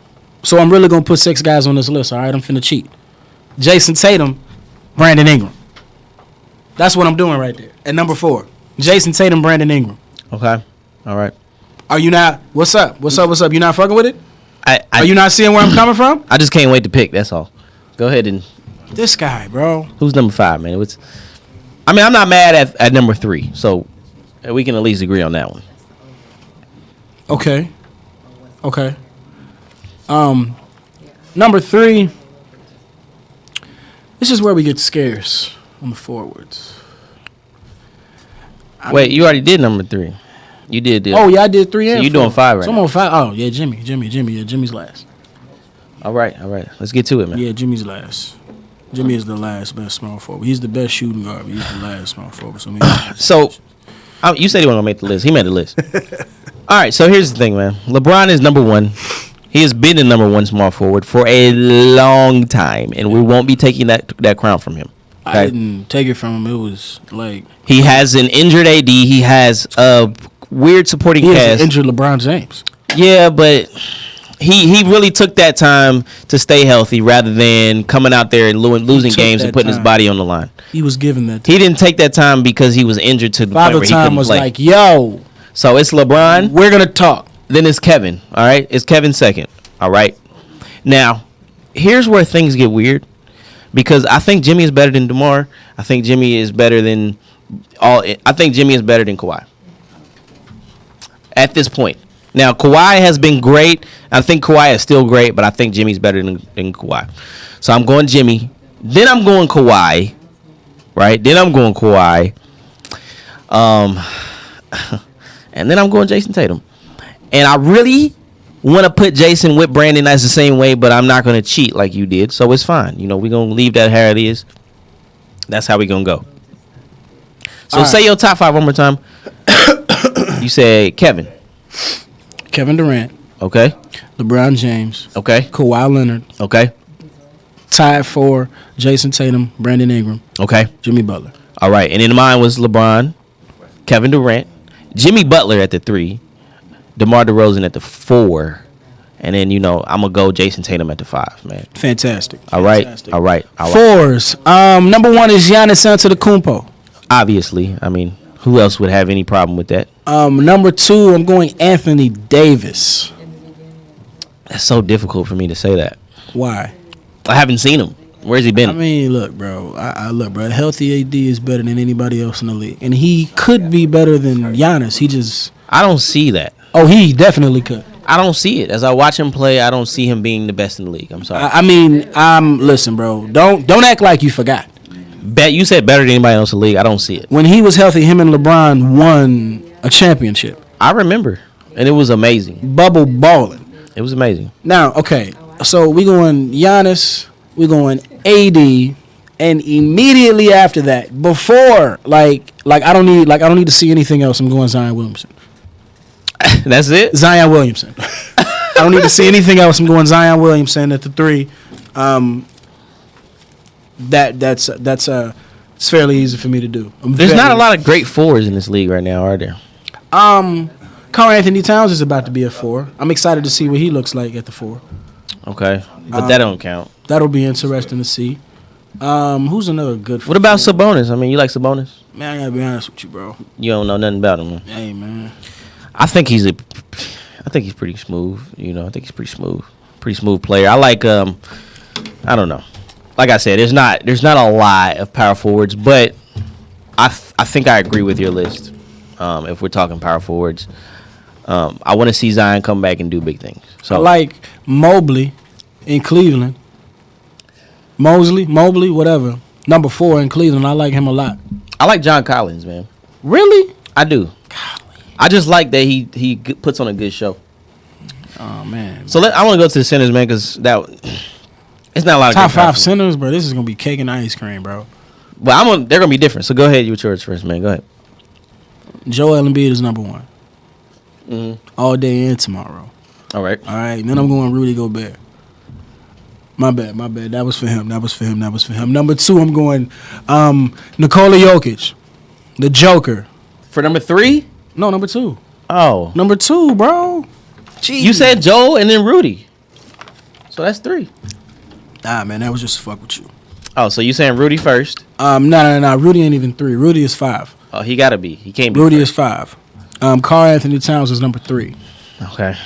So I'm really going to put 6 guys on this list, all right? I'm finna cheat. Jason Tatum, Brandon Ingram. That's what I'm doing right there. At number 4, Jason Tatum, Brandon Ingram. Okay. All right. Are you not? What's up? What's up? You not fucking with it? Are Are you not seeing where I'm coming from? I just can't wait to pick. That's all. Go ahead and This guy, bro. who's number 5, man? I'm not mad at number 3, so we can at least agree on that one. Okay. Number 3. This is where we get scarce on the forwards. Wait, you already did number 3. You did. Oh yeah, I did 3 So and you 4. doing 5 right So I'm now. on 5. Oh yeah, Jimmy. Yeah, Jimmy's last. All right. Let's get to it, man. Yeah, Jimmy's last. Jimmy is the last best small forward. He's the best shooting guard, but he's the last small forward. So, you said he wasn't gonna make the list. He made the list. All right. So here's the thing, man. LeBron is number 1. He has been the number 1 small forward for a long time, and we won't be taking that crown from him. I didn't take it from him. It was like He has an injured AD. He has a weird supporting he has cast. an injured LeBron James. Yeah, but he really took that time to stay healthy rather than coming out there and losing took games and that putting his time. body on the line. He was given that. He didn't take that time because he was injured to the point Father where he Time couldn't was play. like, "Yo, So it's LeBron, we're gonna talk." then it's Kevin. All right, it's Kevin second. All right. Now, here's where things get weird because I think Jimmy is better than DeMar. I think Jimmy is better than Kawhi at this point. Now, Kawhi has been great. I think Kawhi is still great, but I think Jimmy's better than Kawhi. So I'm going Jimmy. Then I'm going Kawhi. Right? Then I'm going Kawhi. And then I'm going Jason Tatum. And I really want to put Jason with Brandon as the same way, but I'm not going to cheat like you did. So it's fine. We're going to leave that how it is. That's how we're going to go. So All say right. your top 5 one more time. You said Kevin. Kevin Durant, Okay. LeBron James, Okay. Kawhi Leonard, Okay. tied for Jason Tatum, Brandon Ingram, Okay. Jimmy Butler. All right. And then mine was LeBron, Kevin Durant, Jimmy Butler at the 3, DeMar DeRozan at the 4, and then I'm gonna go Jason Tatum at the 5, man. Fantastic. All right. Fantastic. All right. All right. Fours. Number 1 is Giannis Antetokounmpo. Obviously, I mean, who else would have any problem with that? Number 2, I'm going Anthony Davis. That's so difficult for me to say that. Why? I haven't seen him. Where's he been? I mean, look, bro. Look, bro. Healthy AD is better than anybody else in the league, and he could be better than Giannis. He just. I don't see that. Oh, he definitely could. I don't see it. As I watch him play, I don't see him being the best in the league. I'm sorry. I mean, listen, bro. Don't act like you forgot. You said better than anybody else in the league. I don't see it. When he was healthy, him and LeBron won a championship. I remember, and it was amazing. Bubble balling. It was amazing. Now, okay, so we going Giannis, we going AD, and immediately after that, before like I don't need to see anything else. I'm going Zion Williamson. That's it. Zion Williamson. I don't need to see anything else. I'm going Zion Williamson at the 3. That's it's fairly easy for me to do. There's not a lot of great 4s in this league right now, are there? Karl Anthony Towns is about to be a 4. I'm excited to see what he looks like at the 4. Okay, but that don't count. That'll be interesting to see. Who's another good? What about Sabonis? I mean, you like Sabonis? Man, I gotta be honest with you, bro. You don't know nothing about him. Hey, man. I think he's pretty smooth. I think he's pretty smooth player. I like I don't know. Like I said, there's not a lot of power forwards, but I think I agree with your list. If we're talking power forwards, I want to see Zion come back and do big things. So I like Mobley in Cleveland. Mobley, whatever. Number 4 in Cleveland. I like him a lot. I like John Collins, man. Really? I do. I just like that he puts on a good show. Oh man. So I want to go to the centers, man, because it's not a lot of top great power 5 centers, bro. This is gonna be cake and ice cream, bro. Well, they're gonna be different. So go ahead with yours first, man. Go ahead. Joel Embiid is number 1. Mm-hmm. All day and tomorrow. All right. All right. Then I'm going Rudy Gobert. My bad. That was for him. Number 2, I'm going Nikola Jokic, the Joker. For number 3? No, number 2. Oh. Number 2, bro. Jeez. You said Joel and then Rudy. So that's 3. Nah, man, that was just to fuck with you. Oh, so you saying Rudy first? No. Rudy ain't even 3. Rudy is 5. Oh, he gotta be. He can't be. Rudy first. is 5. Karl Anthony Towns is number 3. Okay.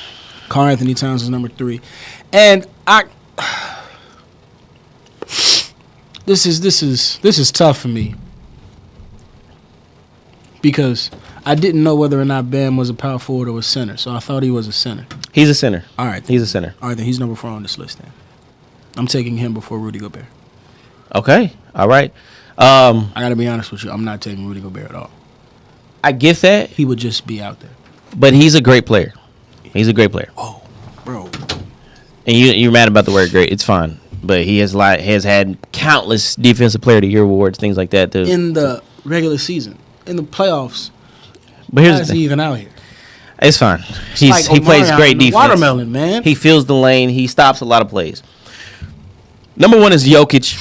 Karl Anthony Towns is number 3. And this is tough for me. Because I didn't know whether or not Bam was a power forward or a center, so I thought he was a center. He's a center. All right. He's a center. All right, then he's number 4 on this list then. I'm taking him before Rudy Gobert. Okay. All right. I got to be honest with you. I'm not taking Rudy Gobert at all. I get that, He would just be out there. but he's a great player. He's a great player. Oh, bro. And you're mad about the word great. It's fine. But he has had countless defensive player of the year awards, things like that. In the regular season, in the playoffs, But here's why the is thing. he even out here? It's fine. It's like He plays Omarion great in the defense. Watermelon, man. He fills the lane. He stops a lot of plays. Number 1 is Jokic,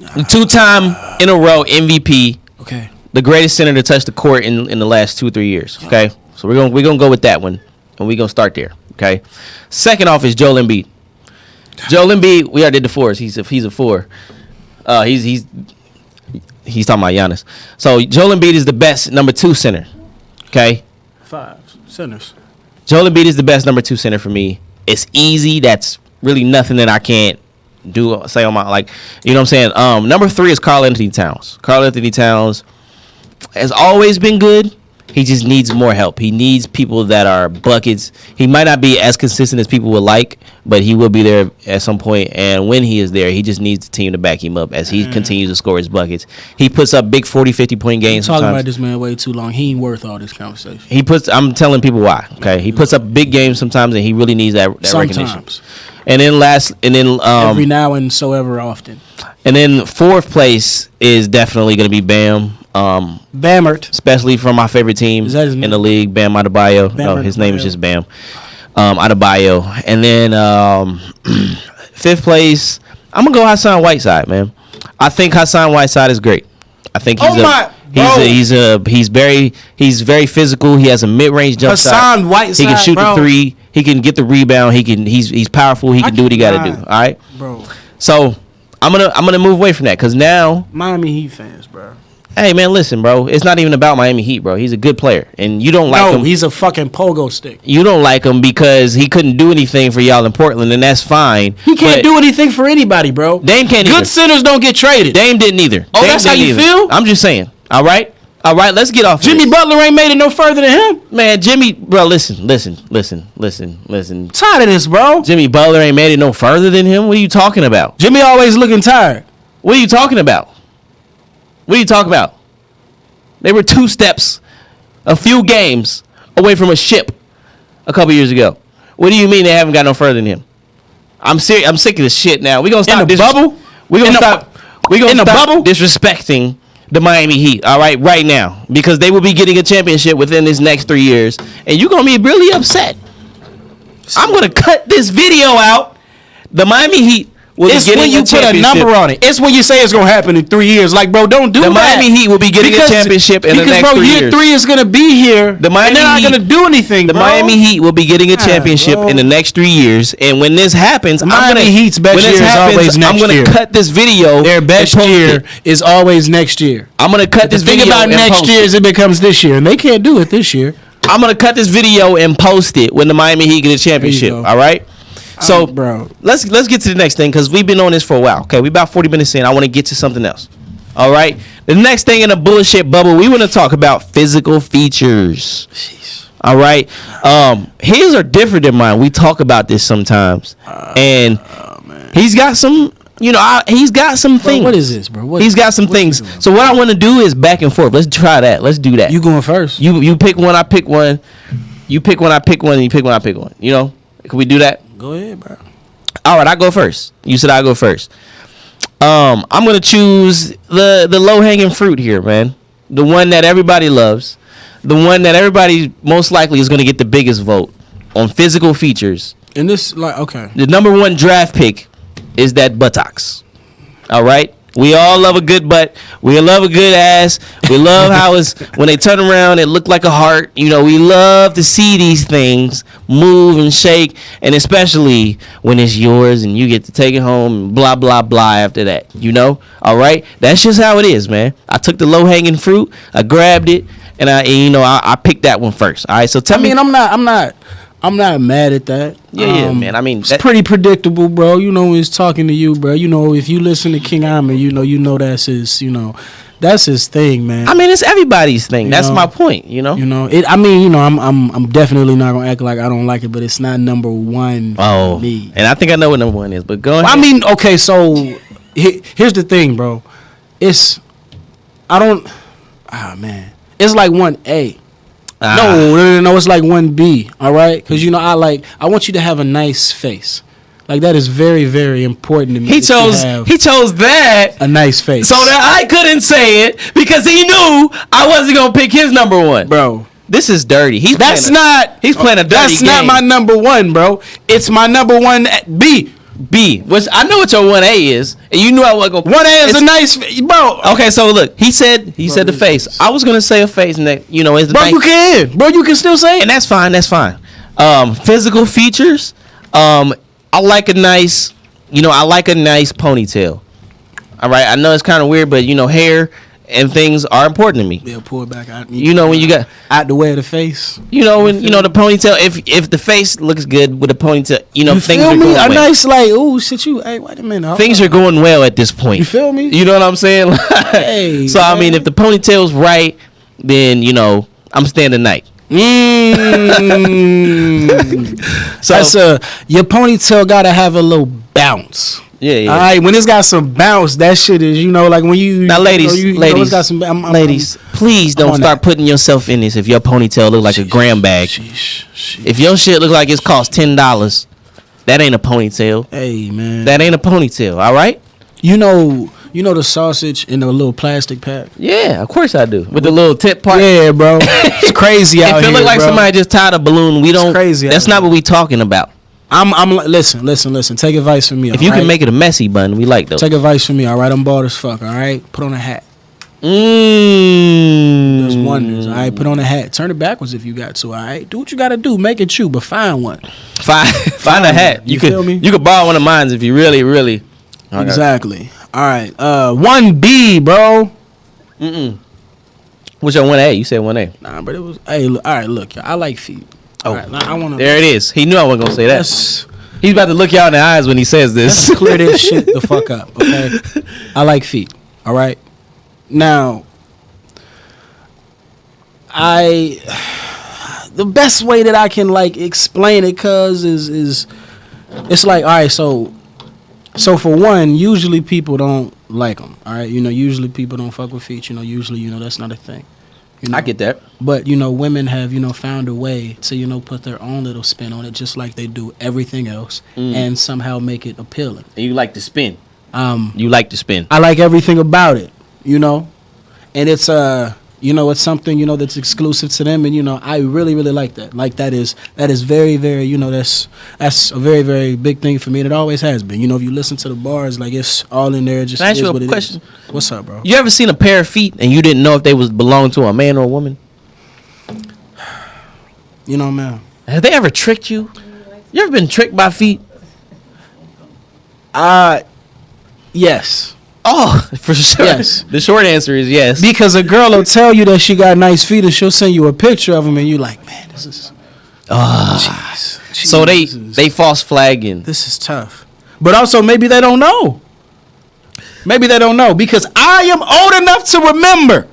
2-time in a row MVP, Okay. the greatest center to touch the court in the last 2 or 3 years. Okay, so we're gonna go with that one, and we're gonna start there. Okay. Second off is Joel Embiid. Joel Embiid, we already did the 4s. He's a 4. He's talking about Giannis. So Joel Embiid is the best number 2 center. Okay. 5 centers. Joel Embiid is the best number 2 center for me. It's easy. That's really nothing that I can't say on my, like, you know what I'm saying? Number 3 is Karl Anthony Towns. Karl Anthony Towns has always been good. He just needs more help. He needs people that are buckets. He might not be as consistent as people would like, but he will be there at some point. And when he is there, he just needs the team to back him up as he continues to score his buckets. He puts up big 40, 50-point games Talking sometimes. about this man way too long. He ain't worth all this conversation. I'm telling people why. Okay, he puts up big games sometimes, and he really needs that recognition. Sometimes. And then Every now and so ever often. and then 4th place is definitely going to be Bam. Bammert. Especially from my favorite team Is that his in name? the league, Bam Adebayo. Bam No, his name is Adebayo. just Bam. Adebayo, and then fifth place, I'm gonna go Hassan Whiteside, man. I think Hassan Whiteside is great. I think he's very physical. He has a mid-range jump shot. Hassan Whiteside, he can shoot bro. the three. He can get the rebound. He's powerful. He can do what he got to do. All right, bro. So I'm gonna move away from that because now Miami Heat fans, bro. Hey man, listen, bro. It's not even about Miami Heat, bro. He's a good player, and you don't like him. No, he's a fucking pogo stick. You don't like him because he couldn't do anything for y'all in Portland, and that's fine. He can't do anything for anybody, bro. Dame can't either. Good centers don't get traded. Dame didn't either. Oh, Dame that's how didn't you either. feel? I'm just saying. All right. Let's get off. Jimmy Butler ain't made it no further than him. Man, Jimmy, bro, listen. Tired of this, bro. Jimmy Butler ain't made it no further than him. What are you talking about? Jimmy always looking tired. What are you talking about? They were 2 steps, a few games away from a ship a couple years ago. What do you mean they haven't got no further than him? I'm sick of this shit now. We're gonna stop in the bubble. We're gonna stop bubble? disrespecting the Miami Heat, all right now, because they will be getting a championship within this next 3 years, and you're gonna be really upset. I'm gonna cut this video out. The Miami Heat will be getting a championship. It's when you put a number on it. It's when you say it's gonna happen in 3 years. Like, bro, don't do that. The Miami Heat will be getting a championship in the next 3 years. Year 3 is gonna be here. The Miami and they're not gonna do anything. The Miami Heat will be getting a championship in the next 3 years, and when this happens, Heat's best year is always next year. I'm gonna cut this video. Their best year is always next year. I'm gonna cut this video. The thing about next year is it becomes this year, and they can't do it this year. I'm gonna cut this video and post it when the Miami Heat get a championship. All right. So, bro, let's get to the next thing because we've been on this for a while. Okay, we about 40 minutes in. I want to get to something else. All right. The next thing in the bullshit bubble, we want to talk about physical features. Jeez. All right. His are different than mine. We talk about this sometimes, and he's got some. He's got some things. What is this, bro? He's got some things. So what I want to do is back and forth. Let's try that. Let's do that. You going first? You pick one. I pick one. You pick one. I pick one. And you pick one. I pick one. Can we do that? Go ahead, bro. All right, I go first. You said I go first. I'm gonna choose the low hanging fruit here, man. The one that everybody loves, the one that everybody most likely is gonna get the biggest vote on physical features. And this, okay. The number 1 draft pick is that buttocks. All right. We all love a good butt. We love a good ass. We love how it's when they turn around, it look like a heart. We love to see these things move and shake, and especially when it's yours and you get to take it home and blah, blah, blah after that. All right? That's just how it is, man. I took the low-hanging fruit. I grabbed it, and I picked that one first. All right? So tell me. I'm not mad at that. Yeah, man. I mean, it's pretty predictable, bro. When he's talking to you, bro. If you listen to King Ahmed, that's his, that's his thing, man. I mean, it's everybody's thing. That's my point. I'm definitely not gonna act like I don't like it, but it's not number 1 for me. And I think I know what number 1 is, but go ahead. I mean, okay, so here's the thing, bro. It's like 1A. No, it's like 1B, all right? Because, I want you to have a nice face. Like, that is very, very important to me. He chose that. A nice face. So that I couldn't say it because he knew I wasn't going to pick his number 1. Bro. This is dirty. He's playing a dirty That's game. not my number 1, bro. It's my number 1B. Which I know what your 1A is, and you knew I wasn't gonna. 1A is a nice, bro. Okay, so look, he said the face. I was gonna say a face, and that is the. Bro, you can still say it, and that's fine. Physical features. I like a nice ponytail. All right, I know it's kind of weird, but hair and things are important to me. They'll pull it back out. When you got out the way of the face. The ponytail. If the face looks good with a ponytail, you things feel are me? going well. Nice hey, wait a minute. Things are going well at this point. You feel me? You know what I'm saying? Hey. So man. I mean, if the ponytail's right, then I'm staying the night. So your ponytail gotta have a little bounce. Yeah. All right, when it's got some bounce, that shit is, like when you. Now, ladies, it's got some, please don't start putting yourself in this. If your ponytail look like a gram bag, if your shit look like it's cost $10, that ain't a ponytail. Hey, man, that ain't a ponytail. All right. You know You know the sausage in the little plastic pack? Yeah, of course I do. With the little tip part. Yeah, bro. It's crazy out If here, it look like bro. somebody just tied a balloon, we don't. crazy out That's not here. what we talking about. Listen. Take advice from me. If you can make it a messy bun, we like those. Take advice from me, all right? I'm bald as fuck, all right? Put on a hat. There's There's wonders, all right? Put on a hat. Turn it backwards if you got to, all right? Do what you got to do. Make it you, but find one. Find a hat. You feel me? You could borrow one of mine if you really. Okay. Exactly. All right. 1B, bro. What's your 1A? You said 1A. Nah, but it was. Hey, look, all right, look, y'all. I like feet. Oh, All right, now I want to. there it is. He knew I wasn't gonna say that. Let's He's about to look y'all in the eyes when he says this. clear this shit the fuck up, okay? I like feet. All right. Now, the best way that I can like explain it, cuz is it's like, all right, so for one, usually people don't like them. All right, usually people don't fuck with feet. Usually, that's not a thing. I get that. But women have found a way to put their own little spin on it, just like they do everything else, and somehow make it appealing. And you like to spin. You like to spin. I like everything about it, and it's it's something that's exclusive to them, and I really really like that. Like that is very very that's a very very big thing for me, and it always has been. If you listen to the bars, like it's all in there. Just Can I ask is you what a it question? is. What's up, bro? You ever seen a pair of feet and you didn't know if they was belong to a man or a woman? Man. Have they ever tricked you? You ever been tricked by feet? Yes. Oh, for sure. Yes. The short answer is yes. Because a girl will tell you that she got nice feet, and she'll send you a picture of them, and you're like, man, this is. Jeez. So Jeez, they false flagging. This is tough. But also, maybe they don't know. Because I am old enough to remember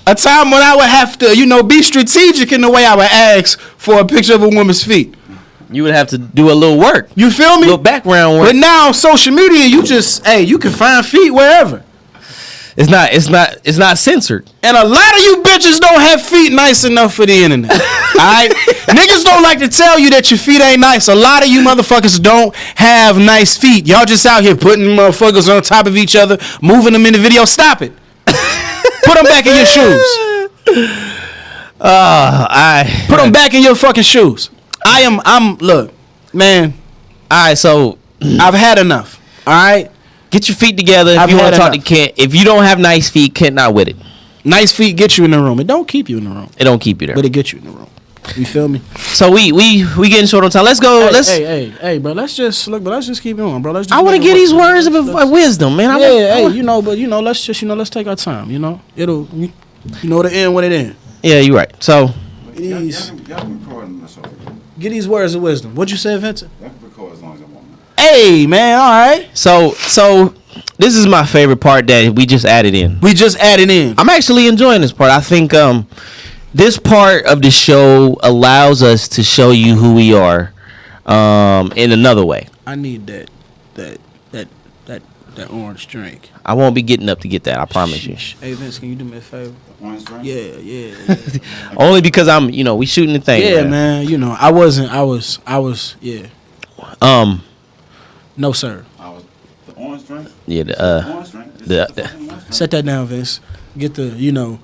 a time when I would have to, be strategic in the way I would ask for a picture of a woman's feet. You would have to do a little work. You feel me? A little background work. But now social media, you can find feet wherever. It's not censored. And a lot of you bitches don't have feet nice enough for the internet. Alright? Niggas don't like to tell you that your feet ain't nice. A lot of you motherfuckers don't have nice feet. Y'all just out here putting motherfuckers on top of each other, moving them in the video. Stop it. Put them back in your shoes. Put them back in your fucking shoes. Look, man. Alright, so I've had enough. Alright? get your feet together if I've you want had to talk to enough. Kent. If you don't have nice feet, Kent not with it. Nice feet get you in the room. It don't keep you in the room, It don't keep you there. but it gets you in the room. You feel me? So we getting short on time. Let's go. Hey, bro. Let's just keep going, bro. Let's just I want to make get it these work. words of wisdom, man. Let's just let's take our time. It'll end when it end. Yeah, you're right. So These, Y'all can record on this over. get these words of wisdom. What'd you say, Vincent? Y'all can record as long as I want. Hey, man. All right. So this is my favorite part that we just added in. We just added in. I'm actually enjoying this part. I think this part of the show allows us to show you who we are in another way. I need that orange drink. I won't be getting up to get that. I promise you. Hey, Vince, can you do me a favor? Orange drink? Yeah. Only because we shooting the thing. Yeah, man. I was. Yeah. No, sir. The orange drink? Yeah. The Orange drink? the- Fucking orange drink? Set that down, Vince. Get the.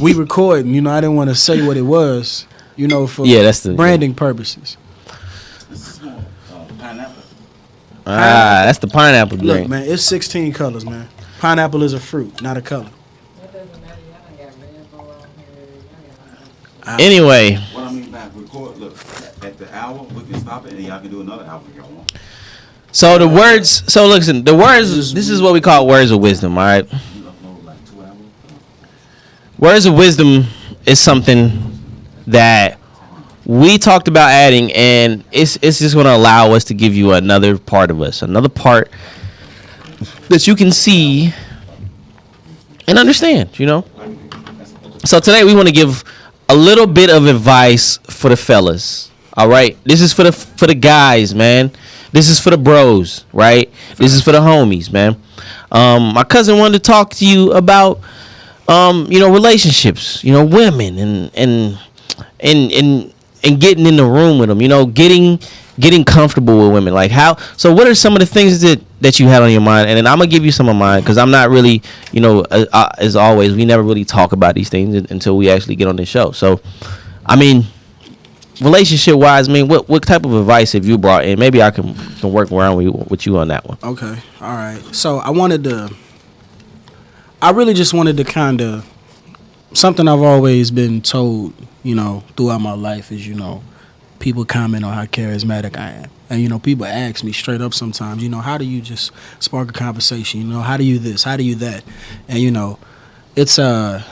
We recording. I didn't want to say what it was. For that's the branding purposes. This is more pineapple. That's the pineapple Look, drink. man, it's 16 colors, man. Pineapple is a fruit, not a color. It doesn't matter. Y'all done got Red Bull out here. Y'all got Anyway, What I mean by record, look, at the hour, we can stop it and y'all can do another hour if y'all want. so the words. So listen, the words. This is what we call words of wisdom. All right. You upload like 2 hours. Words of wisdom is something that we talked about adding, and it's just going to allow us to give you another part of us, another part that you can see and understand. So today we want to give a little bit of advice for the fellas. All right, this is for the guys, man. This is for the bros, right? This is for the homies, man. My cousin wanted to talk to you about relationships, women and getting in the room with them, getting comfortable with women. Like so what are some of the things that that you had on your mind, and then I'm gonna give you some of mine because I'm not really, as always, we never really talk about these things until we actually get on this show. So, I mean, relationship wise, I mean, what type of advice have you brought in? Maybe I can work around with you on that one. Okay, all right. So I really just wanted to kind of, something I've always been told, throughout my life is, people comment on how charismatic I am. And, people ask me straight up sometimes, how do you just spark a conversation? How do you this? How do you that? And, it's, I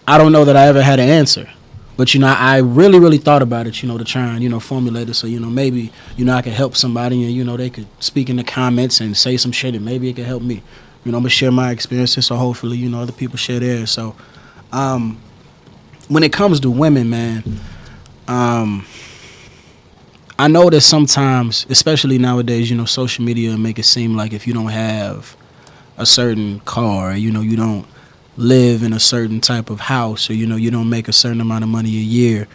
don't know that I ever had an answer. But, I really, really thought about it, to try and, formulate it. So, maybe, I could help somebody and, they could speak in the comments and say some shit and maybe it could help me. I'm going to share my experiences. So, hopefully, other people share theirs. So, when it comes to women, man, I know that sometimes, especially nowadays, social media make it seem like if you don't have a certain car, you don't live in a certain type of house, or, you don't make a certain amount of money a year,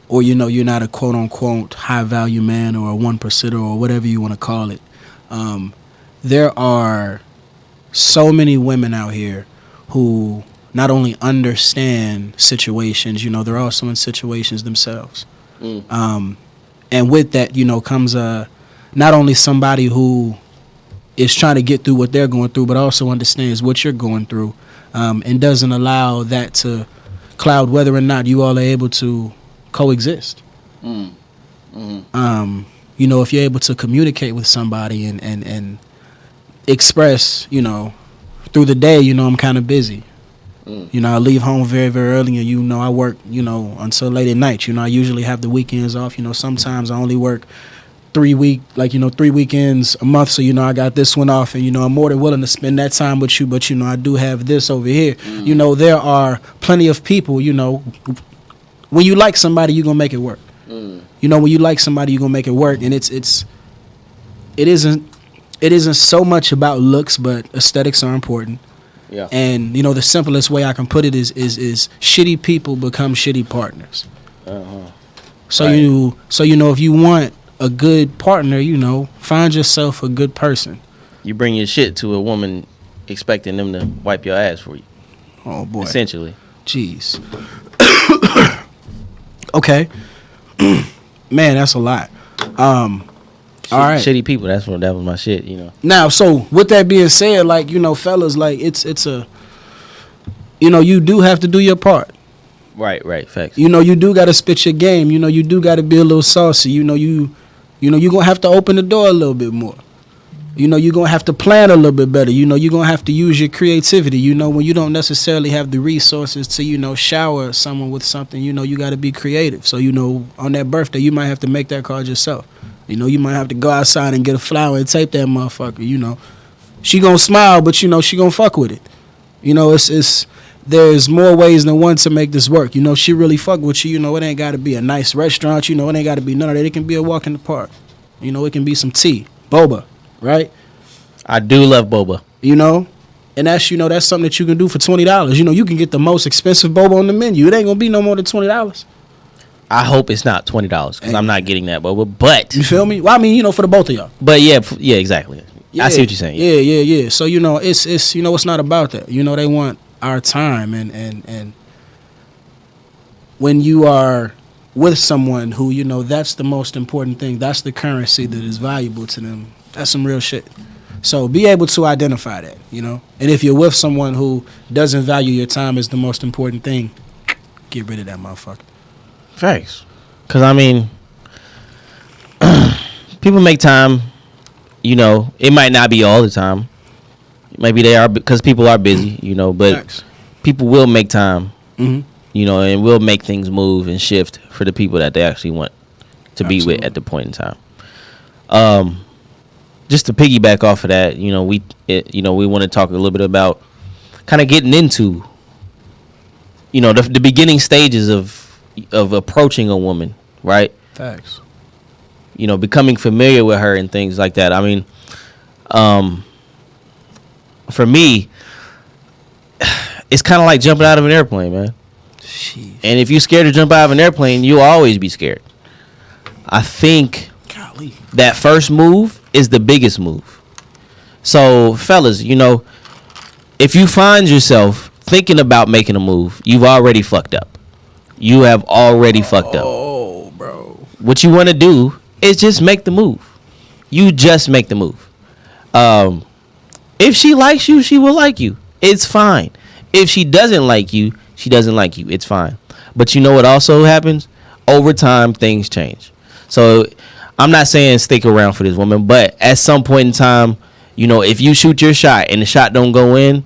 or, you're not a quote-unquote high-value man or a one-percenter or whatever you want to call it. There are so many women out here who not only understand situations, they're also in situations themselves. And with that, comes not only somebody who is trying to get through what they're going through, but also understands what you're going through, and doesn't allow that to cloud whether or not you all are able to coexist. If you're able to communicate with somebody and express, through the day, I'm kind of busy. I leave home very, very early, and I work, until late at night. I usually have the weekends off. Sometimes I only work 3 weekends a month. So I got this one off, and I'm more than willing to spend that time with you. But I do have this over here. There are plenty of people. When you like somebody, you're gonna make it work. When you like somebody, you're gonna make it work, and it isn't so much about looks, but aesthetics are important. Yeah. And the simplest way I can put it is shitty people become shitty partners. So right. If you want a good partner, find yourself a good person. You bring your shit to a woman expecting them to wipe your ass for you. Oh boy. Essentially. Jeez. Okay. Man, that's a lot. All right. Shitty people. That was my shit. Now, so with that being said, fellas, it's a, you do have to do your part. Right. Facts. You do got to spit your game. You do got to be a little saucy. You gonna have to open the door a little bit more. You're gonna have to plan a little bit better. You're gonna have to use your creativity. When you don't necessarily have the resources to shower someone with something. You got to be creative. So on that birthday, you might have to make that card yourself. You might have to go outside and get a flower and tape that motherfucker. She gonna smile, but she gonna fuck with it. It's there's more ways than one to make this work. She really fuck with you. It ain't got to be a nice restaurant. It ain't got to be none of that. It can be a walk in the park. It can be some tea, boba, right? I do love boba. And that's something that you can do for $20. You can get the most expensive boba on the menu. It ain't gonna be no more than $20. I hope it's not $20 because I'm not getting that boba. But you feel me? Well, I mean, for the both of y'all. But yeah, exactly. Yeah. I see what you're saying. Yeah. So it's it's not about that. They want our time, and when you are with someone who that's the most important thing. That's the currency that is valuable to them. That's some real shit. So be able to identify that. And if you're with someone who doesn't value your time as the most important thing, get rid of that motherfucker. Facts. Because, I mean, people make time, it might not be all the time. Maybe they are because people are busy, but Facts. People will make time, and will make things move and shift for the people that they actually want to be with at the point in time. Just to piggyback off of that, we want to talk a little bit about kind of getting into, the beginning stages of approaching a woman, right? Facts. Becoming familiar with her and things like that. I mean, for me, it's kind of like jumping out of an airplane, man. Jeez. And if you're scared to jump out of an airplane, you'll always be scared. I think Golly. that first move is the biggest move. So, fellas, you know, if you find yourself thinking about making a move, you've already fucked up. You have already fucked up. Oh, bro. What you want to do is just make the move. You just make the move. If she likes you, she will like you. It's fine. If she doesn't like you, she doesn't like you. It's fine. But you know what also happens? Over time, things change. So I'm not saying stick around for this woman, but at some point in time, you know, if you shoot your shot and the shot don't go in,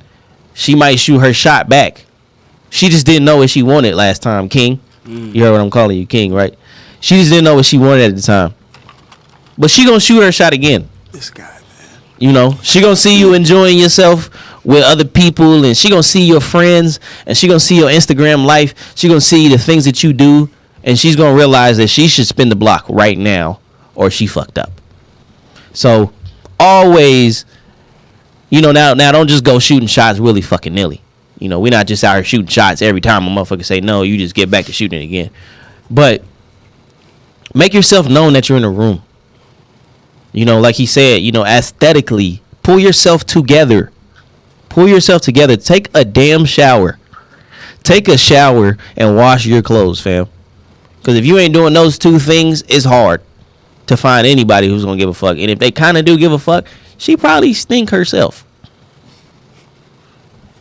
she might shoot her shot back. She just didn't know what she wanted last time, King. You heard what I'm calling you, King, right? She just didn't know what she wanted at the time. But she gonna shoot her shot again. This guy, man. You know, she gonna see you enjoying yourself with other people, and she gonna see your friends, and she gonna see your Instagram life. She gonna see the things that you do, and she's gonna realize that she should spin the block right now, or she fucked up. So always, you know, now don't just go shooting shots willy fucking nilly. You know, we're not just out here shooting shots every time a motherfucker say no. You just get back to shooting it again. But make yourself known that you're in a room. You know, like he said, you know, aesthetically, pull yourself together. Pull yourself together. Take a damn shower. Take a shower and wash your clothes, fam. Because if you ain't doing those two things, it's hard to find anybody who's going to give a fuck. And if they kind of do give a fuck, she probably stink herself.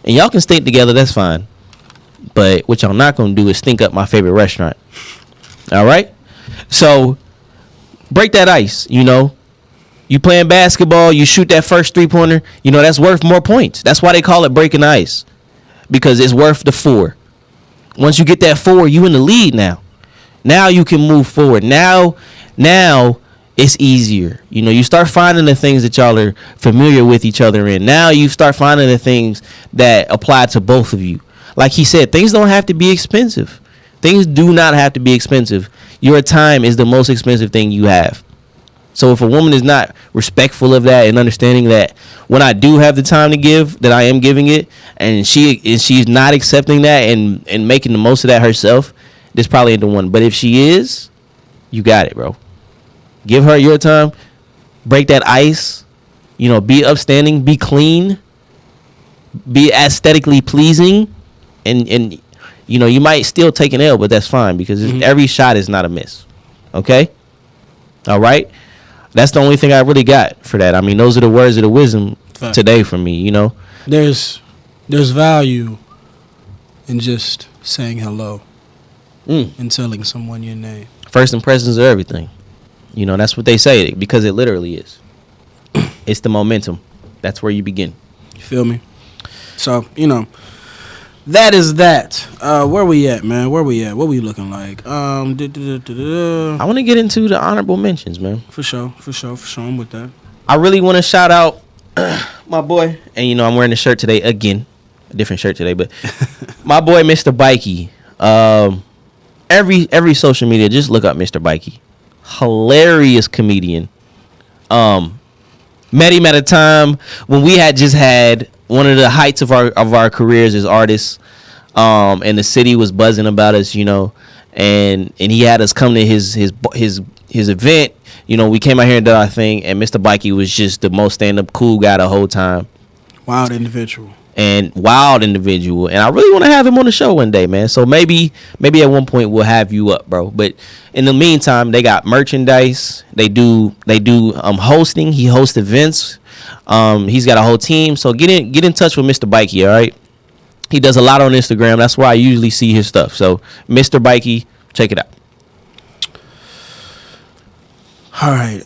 And y'all can stink together, that's fine. But what y'all not going to do is stink up my favorite restaurant. All right? So, break that ice, you know. You playing basketball, you shoot that first three-pointer, you know, that's worth more points. That's why they call it breaking the ice. Because it's worth the 4. Once you get that 4, you in the lead now. Now you can move forward. Now it's easier. You know, you start finding the things that y'all are familiar with each other in. Now you start finding the things that apply to both of you. Like he said, things don't have to be expensive. Things do not have to be expensive. Your time is the most expensive thing you have. So if a woman is not respectful of that and understanding that when I do have the time to give, that I am giving it, and she's not accepting that and making the most of that herself, this probably ain't the one. But if she is, you got it, bro. Give her your time. Break that ice. You know, be upstanding. Be clean. Be aesthetically pleasing. And you know, you might still take an L, but that's fine because every shot is not a miss. Okay? All right? That's the only thing I really got for that. I mean, those are the words of the wisdom today for me, you know? There's value in just saying hello and telling someone your name. First impressions are everything. You know, that's what they say because it literally is. It's the momentum. That's where you begin. You feel me? So, you know, that is that. Where we at, man? Where we at? What we looking like? I want to get into the honorable mentions, man. For sure. I'm with that. I really want to shout out my boy. And, you know, I'm wearing a shirt today again. A different shirt today, but my boy, Mr. Bikey. Every social media, just look up Mr. Bikey. Hilarious comedian. Met him at a time when we had just had one of the heights of our careers as artists, and the city was buzzing about us, you know, and he had us come to his event. You know, we came out here and did our thing, and Mr. Bikey was just the most stand-up cool guy the whole time. Wild individual. And I really want to have him on the show one day, man. So maybe at one point we'll have you up, bro. But in the meantime, they got merchandise. They do hosting. He hosts events. He's got a whole team. So get in touch with Mr. Bikey, all right? He does a lot on Instagram. That's where I usually see his stuff. So Mr. Bikey, check it out. All right.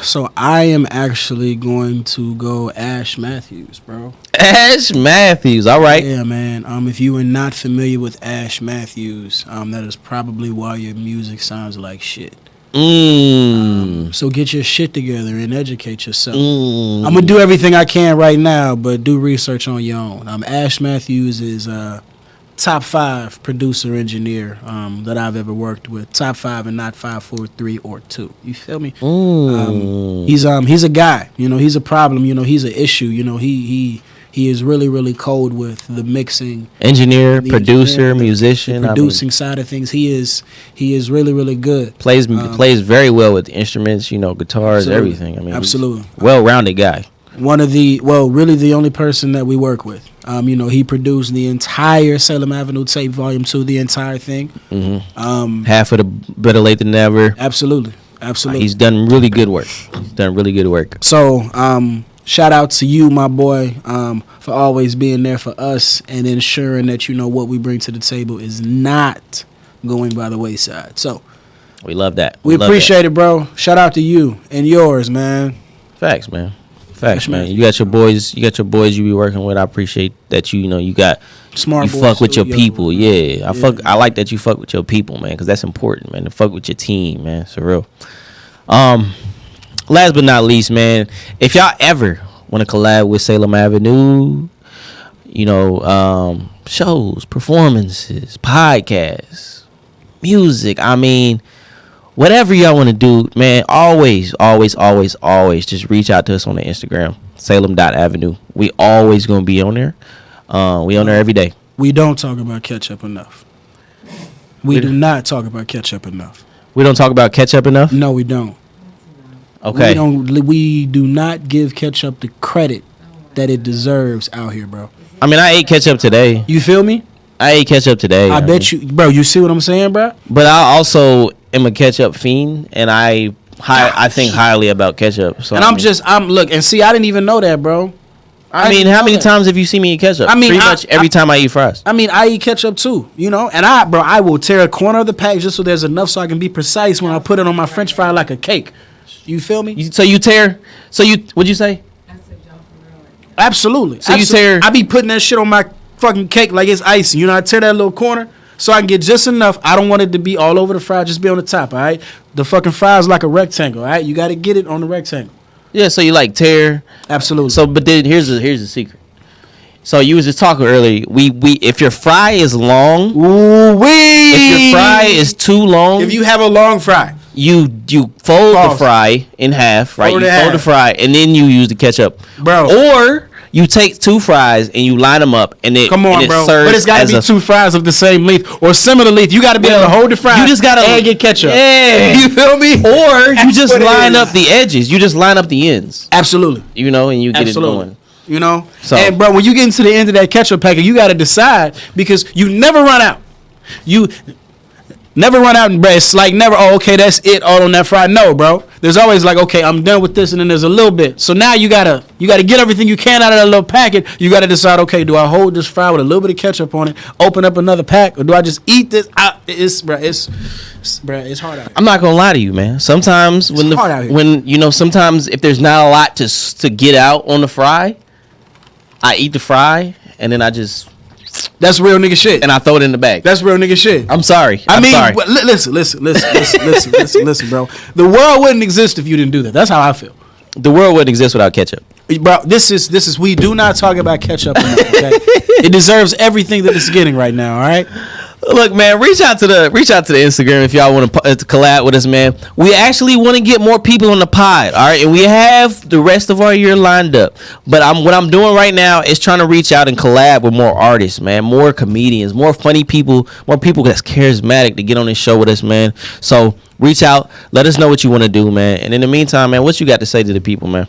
So I am actually going to go Ash Matthews, bro. Ash Matthews, all right. Yeah, man. If you are not familiar with Ash Matthews, that is probably why your music sounds like shit. So get your shit together and educate yourself. I'm gonna do everything I can right now, but do research on your own. Ash Matthews is top 5 producer engineer that I've ever worked with. Top 5 and not 5, 4, 3, or 2. You feel me? He's a guy. You know, he's a problem. You know, he's an issue. You know, he He is really, really cold with the mixing, Engineer, the producer, engineering, musician. the producing side of things. He is really, really good. Plays very well with instruments, guitars, Absolutely. everything. I mean, Absolutely. Well-rounded guy. Really the only person that we work with. He produced the entire Salem Avenue tape, Volume 2, the entire thing. Mm-hmm. Half of the better late than never. Absolutely. He's done really good work. So, shout out to you, my boy, for always being there for us and ensuring that what we bring to the table is not going by the wayside. So, we love that. We appreciate it, bro. Shout out to you and yours, man. Facts, man. You got your boys. You be working with. I appreciate that. You got smart. You fuck with your people. Yeah, I like that you fuck with your people, man, because that's important, man. To fuck with your team, man. It's for real. Last but not least, man, if y'all ever want to collab with Salem Avenue, shows, performances, podcasts, music. I mean, whatever y'all want to do, man, always just reach out to us on the Instagram, salem.avenue. We always going to be on there. We on there every day. We don't talk about ketchup enough. We do not talk about ketchup enough. We don't talk about ketchup enough? No, we don't. Okay. We do not give ketchup the credit that it deserves out here, bro. I mean, I ate ketchup today. You feel me? I ate ketchup today. I bet you, bro. You see what I'm saying, bro? But I also am a ketchup fiend, and I think highly about ketchup. So and look, and see, I didn't even know that, bro. I mean, how many times have you seen me eat ketchup? I mean, pretty much every time I eat fries. I mean, I eat ketchup too, and I will tear a corner of the pack just so there's enough so I can be precise when I put it on my French fry like a cake. You feel me? What'd you say? Absolutely. So you tear. I be putting that shit on my fucking cake like it's icing. I tear that little corner so I can get just enough. I don't want it to be all over the fry, just be on the top, all right? The fucking fry is like a rectangle, all right? You got to get it on the rectangle. Yeah, so you like tear. Absolutely. So, but then here's the secret. So you was just talking earlier. We if your fry is long, if your fry is too long, if you have a long fry, you fold the fry in half, right? You fold the fry and then you use the ketchup, bro. Or you take two fries and you line them up and it bro. serves. But it's got to be two fries of the same length or similar length. You got to be able to hold the fry. You just got to get ketchup. Yeah, you feel me? Or you just line up the edges. You just line up the ends. Absolutely. And you get it going. So, and bro, when you get into the end of that ketchup packet, you got to decide because you never run out. You never run out, and bro, it's like never. Oh, okay, that's it. All on that fry. No, bro. There's always like, okay, I'm done with this, and then there's a little bit. So now you gotta get everything you can out of that little packet. You gotta decide, okay, do I hold this fry with a little bit of ketchup on it, open up another pack, or do I just eat this? It's hard out here. I'm not gonna lie to you, man. Sometimes sometimes if there's not a lot to get out on the fry, I eat the fry and then I just. That's real nigga shit. And I throw it in the bag. That's real nigga shit. I'm sorry. I mean, listen, bro. The world wouldn't exist if you didn't do that. That's how I feel. The world wouldn't exist without ketchup. Bro, this is we do not talk about ketchup enough, okay? It deserves everything that it's getting right now, all right? Look, man, reach out to the Instagram if y'all want to collab with us, man. We actually want to get more people on the pod, all right? And we have the rest of our year lined up. But what I'm doing right now is trying to reach out and collab with more artists, man, more comedians, more funny people, more people that's charismatic to get on this show with us, man. So reach out, let us know what you want to do, man. And in the meantime, man, what you got to say to the people, man?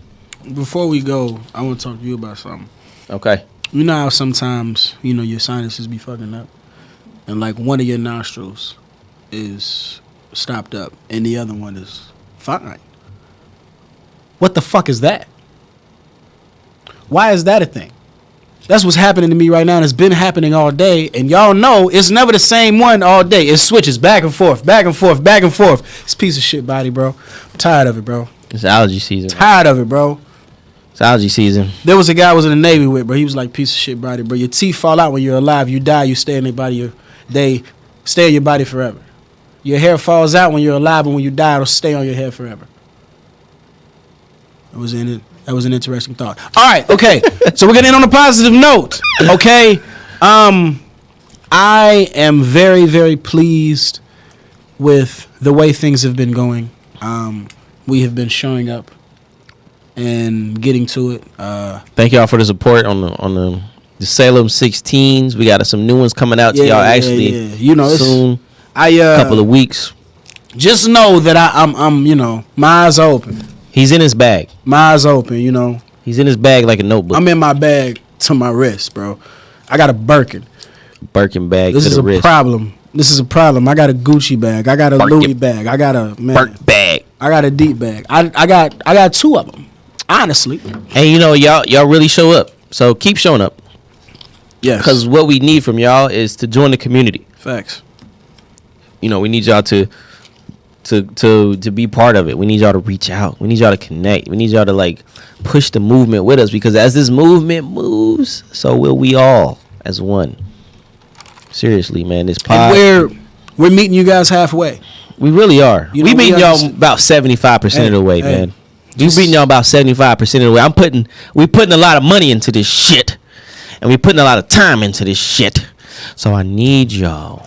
Before we go, I want to talk to you about something. Okay. You know how sometimes, your sinuses be fucking up? And like one of your nostrils is stopped up and the other one is fine. What the fuck is that? Why is that a thing? That's what's happening to me right now, and it's been happening all day. And y'all know it's never the same one all day. It switches back and forth, back and forth, back and forth. It's a piece of shit body, bro. I'm tired of it, bro. It's allergy season. Tired of it, bro. It's allergy season. There was a guy I was in the Navy with, bro. He was like, piece of shit body, bro. Your teeth fall out when you're alive. You die, you stay in their body. They stay in your body forever. Your hair falls out when you're alive, and when you die, it'll stay on your head forever. That was an interesting thought. All right, okay. So we're gonna end on a positive note. Okay. I am very, very pleased with the way things have been going. We have been showing up and getting to it. Thank y'all for the support on the Salem 16s. We got some new ones coming out to y'all actually You know, soon. Couple of weeks. Just know that I'm you know, my eyes are open. He's in his bag. My eyes open, you know. He's in his bag like a notebook. I'm in my bag to my wrist, bro. I got a Birkin. Birkin bag This to is the a wrist. problem. This is a problem. I got a Gucci bag. I got a Birkin. Louis bag. I got a Birkin bag. I got a deep bag. I got two of them. Honestly. And you know, y'all really show up. So keep showing up. Yes. Because what we need from y'all is to join the community. Facts. You know, we need y'all to be part of it. We need y'all to reach out. We need y'all to connect. We need y'all to like push the movement with us, because as this movement moves, so will we all as one. Seriously, man, this pod. And we're meeting you guys halfway. We really are. You We know, meeting we y'all understand. about 75% of the way, Hey, man. We beating y'all about 75% of the way. We putting a lot of money into this shit, and we putting a lot of time into this shit. So I need y'all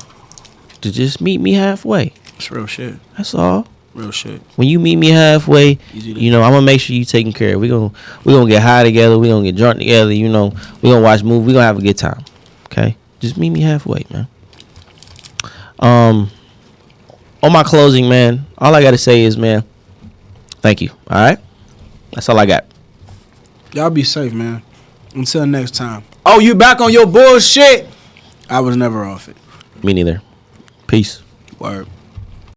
to just meet me halfway. It's real shit. That's all. Real shit. When you meet me halfway, Easy to you know, I'm gonna make sure you taken care of. We gonna get high together. We gonna get drunk together. You know, we gonna watch movies. We gonna have a good time. Okay, just meet me halfway, man. On my closing, man, all I gotta say is, man, thank you. All right, that's all I got. Y'all be safe, man. Until next time. Oh, you back on your bullshit? I was never off it. Me neither. Peace. Word.